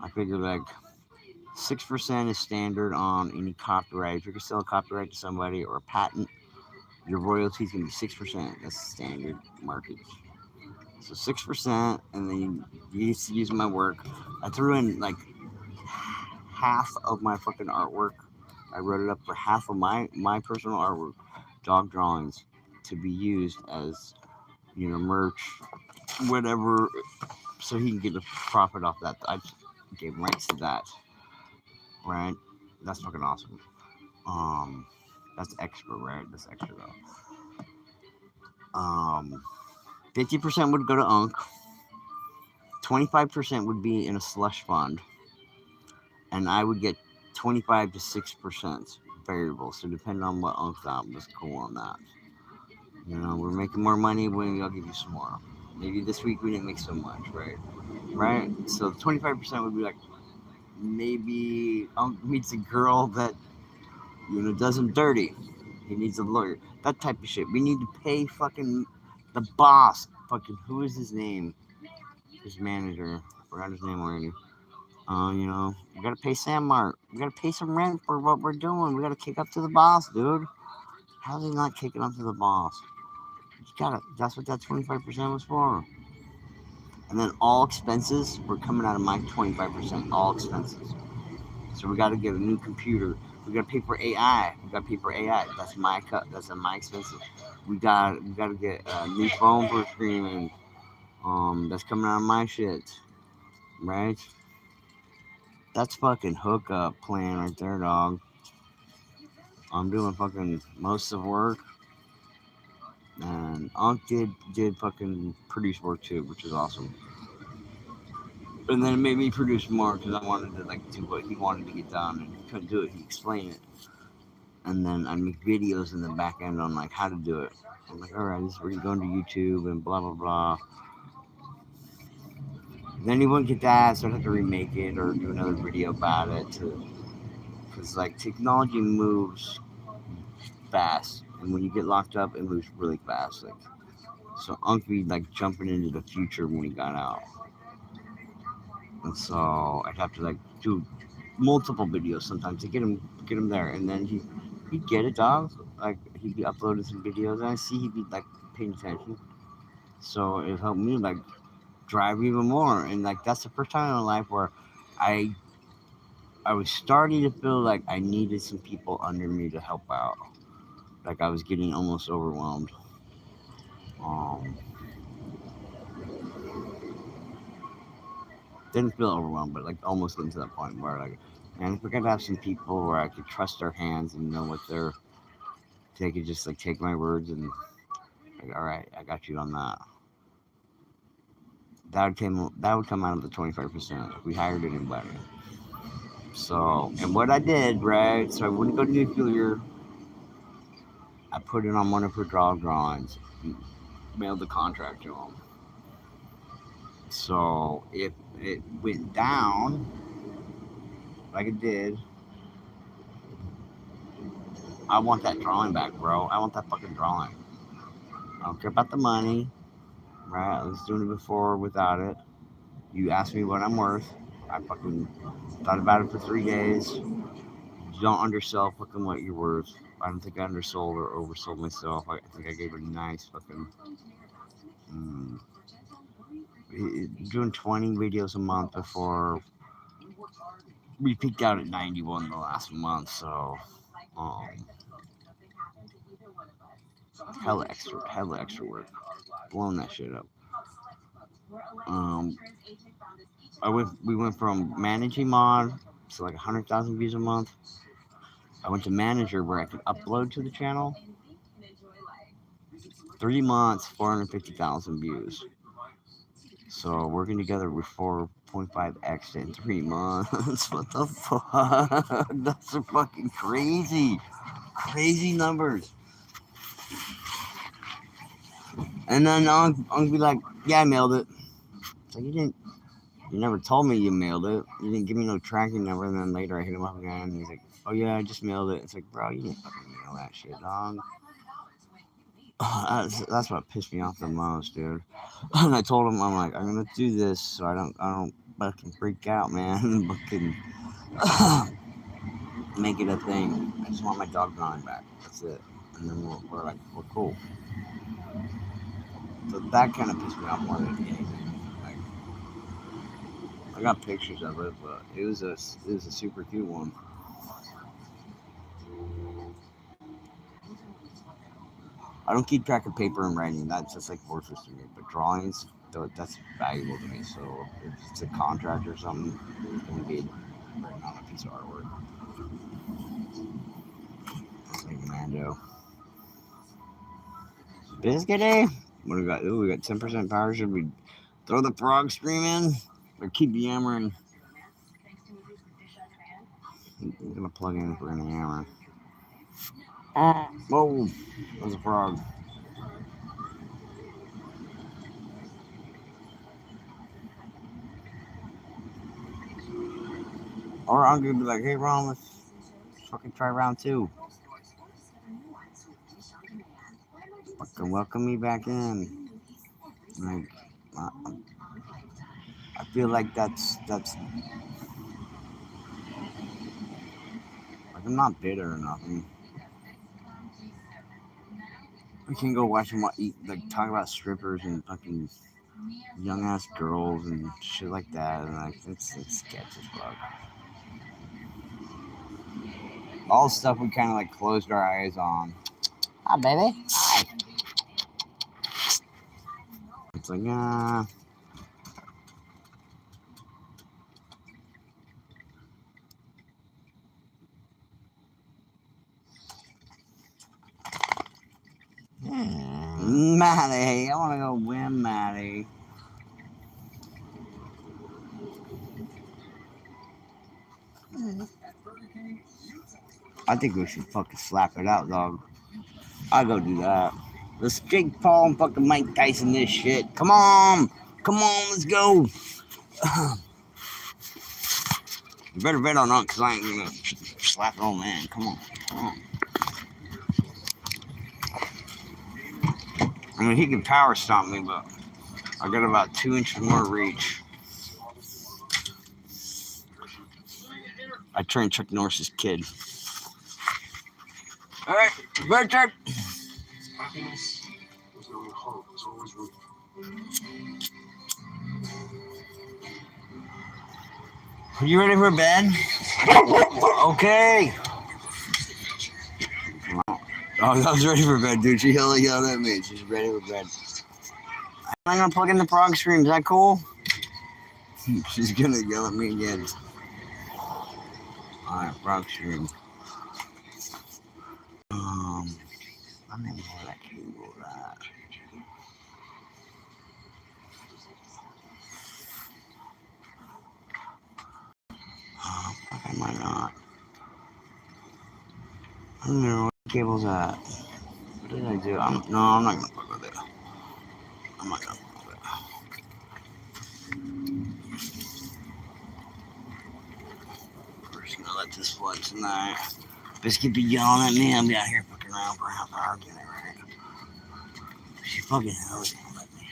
I figured like 6% is standard on any copyright. If you're gonna sell a copyright to somebody or a patent, your royalty is gonna be 6%. That's standard market. So 6%, and then you used to use my work. I threw in like half of my fucking artwork. I wrote it up for half of my personal artwork, dog drawings, to be used as merch, whatever, so he can get a profit off that. I gave rights to that, right? That's fucking awesome. That's extra, right? That's extra though. 50% would go to Unk. 25% would be in a slush fund, and I would get 25 to 6% variable. So depending on what Unk thought was cool on that. We're making more money when I'll give you some more. Maybe this week we didn't make so much, right? Right? So 25% would be like maybe Unk meets a girl that does him dirty. He needs a lawyer. That type of shit. We need to pay fucking the boss. Fucking who is his name? His manager. I forgot his name already. We gotta pay Sam Mart. We gotta pay some rent for what we're doing. We gotta kick up to the boss, dude. How's he not kicking up to the boss? You gotta. That's what that 25% was for. And then all expenses were coming out of my 25%. All expenses. So we gotta get a new computer. We gotta pay for AI. That's my cut. That's my expenses. We gotta get a new phone for streaming. That's coming out of my shit, right? That's fucking hookup plan right there, dog. I'm doing fucking most of the work, and Unk did fucking produce work too, which is awesome. And then it made me produce more because I wanted to like do what he wanted to get done, and he couldn't do it. He explained it. And then I make videos in the back end on like how to do it. I'm like, all right, this is where you go into YouTube and blah blah blah. Then he wouldn't get that, so I'd have to remake it or do another video about it. Because like technology moves fast, and when you get locked up, it moves really fast. Like, so Unk be like jumping into the future when he got out, and so I'd have to like do multiple videos sometimes to get him there, and then he'd get it, dog. Like he'd be uploading some videos, and I see he'd be like paying attention. So it helped me like drive even more, and like that's the first time in my life where I was starting to feel like I needed some people under me to help out. Like I was getting almost overwhelmed. Didn't feel overwhelmed, but like almost getting to that point where like, man, if we could have some people where I could trust their hands and know what they could just like take my words and like, all right, I got you on that. That would come out of the 25% if we hired anybody. So, and what I did, right? So I wouldn't go to nuclear. I put it on one of her drawings, mailed the contract to him. So if it went down, like it did, I want that drawing back, bro. I want that fucking drawing. I don't care about the money, right? I was doing it before without it. You asked me what I'm worth. I fucking thought about it for 3 days. You don't undersell fucking what you're worth. I don't think I undersold or oversold myself. I think I gave a nice fucking doing 20 videos a month before we peaked out at 91 the last month. So hella extra work, blowing that shit up. We went from managing mod to like 100,000 views a month. I went to manager where I could upload to the channel. 3 months, 450,000 views. So working together with 4.5x in 3 months. What the fuck? That's fucking crazy numbers. And then I'll be like, yeah, I mailed it. It's like, you never told me you mailed it. You didn't give me no tracking number. And then later I hit him up again. And he's like, oh yeah, I just mailed it. It's like, bro, you didn't fucking mail that shit, dog. That's what pissed me off the most, dude. And I told him, I'm like, I'm gonna do this so I don't fucking freak out, man. And fucking make it a thing. I just want my dog drawing back. That's it. And then we're like, we're cool. So that kind of pissed me off more than anything. Like, I got pictures of it, but it was a super cute one. I don't keep track of paper and writing. That's just like worthless to me. But drawings, that's valuable to me. So if it's a contract or something, it's going to be written on a piece of artwork. That's like Mando. Biscuit, eh? What do we got? Ooh, we got 10% power. Should we throw the frog stream in? Or keep yammering? I'm going to plug in if we're going to yammer. Whoa, there's a frog. Or I'm gonna be like, hey Ron, let's fucking try round 2. Fucking welcome me back in. Like, I feel like that's like I'm not bitter or nothing. We can go watch them eat, like talk about strippers and fucking young ass girls and shit like that, and like it's sketch as fuck. All stuff we kind of like closed our eyes on. Hi, baby. Hi. It's like, nah. Maddie, I want to go win, Maddie. I think we should fucking slap it out, dog. I'll go do that. Let's Jake Paul and fucking Mike Tyson this shit. Come on, let's go. You better bet on that, cause I ain't gonna slap an old man. Come on. I mean, he can power stomp me, but I got about 2 inches more reach. I trained Chuck Norris's kid. All right, Richard. Happiness is knowing hope is always rooted. Are you ready for bed? Okay. Oh, I was ready for bed, dude. She yelled at me. She's ready for bed. I'm gonna plug in the prog stream. Is that cool? She's gonna yell at me again. Alright, prog stream. I don't even know where that cable is at. I might not. I don't know where the cable's at. What did I do? I'm not gonna fuck with it. I'm not gonna fuck with it. We're just gonna let this flood tonight. Biscuit be yelling at me. I'll be out here fucking around for a half hour getting it right. She fucking hell is gonna let me.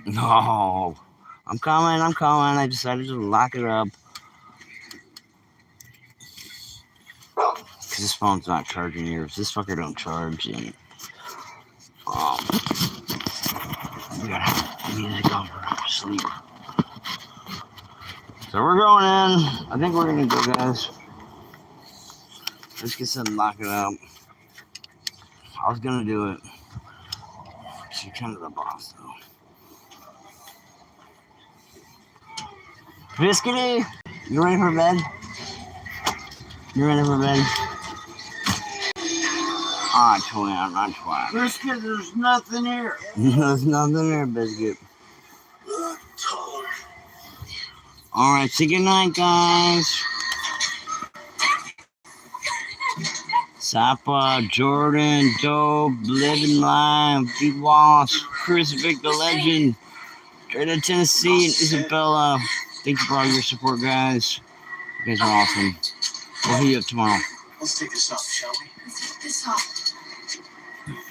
No. I'm coming. I decided to lock it up. Because this phone's not charging here. If this fucker don't charge, then we gotta have music on for sleep. So we're going in. I think we're gonna go, guys. Let's get some lock it up. I was gonna do it. She's kind of the boss, though. Biscuity, you ready for bed? You ready for bed? Ah, twin, I'm not twin. Biscuit, there's nothing here. There's nothing there, Biscuit. Alright, say goodnight, guys. Sapa, Jordan, Dope, Living Live, Big Wallace, Chris Vic the Legend, straight out of Tennessee, and Isabella. Thank you for all your support, guys. You guys are awesome. We'll hit you up tomorrow. Let's take this off, shall we? Let's take this off.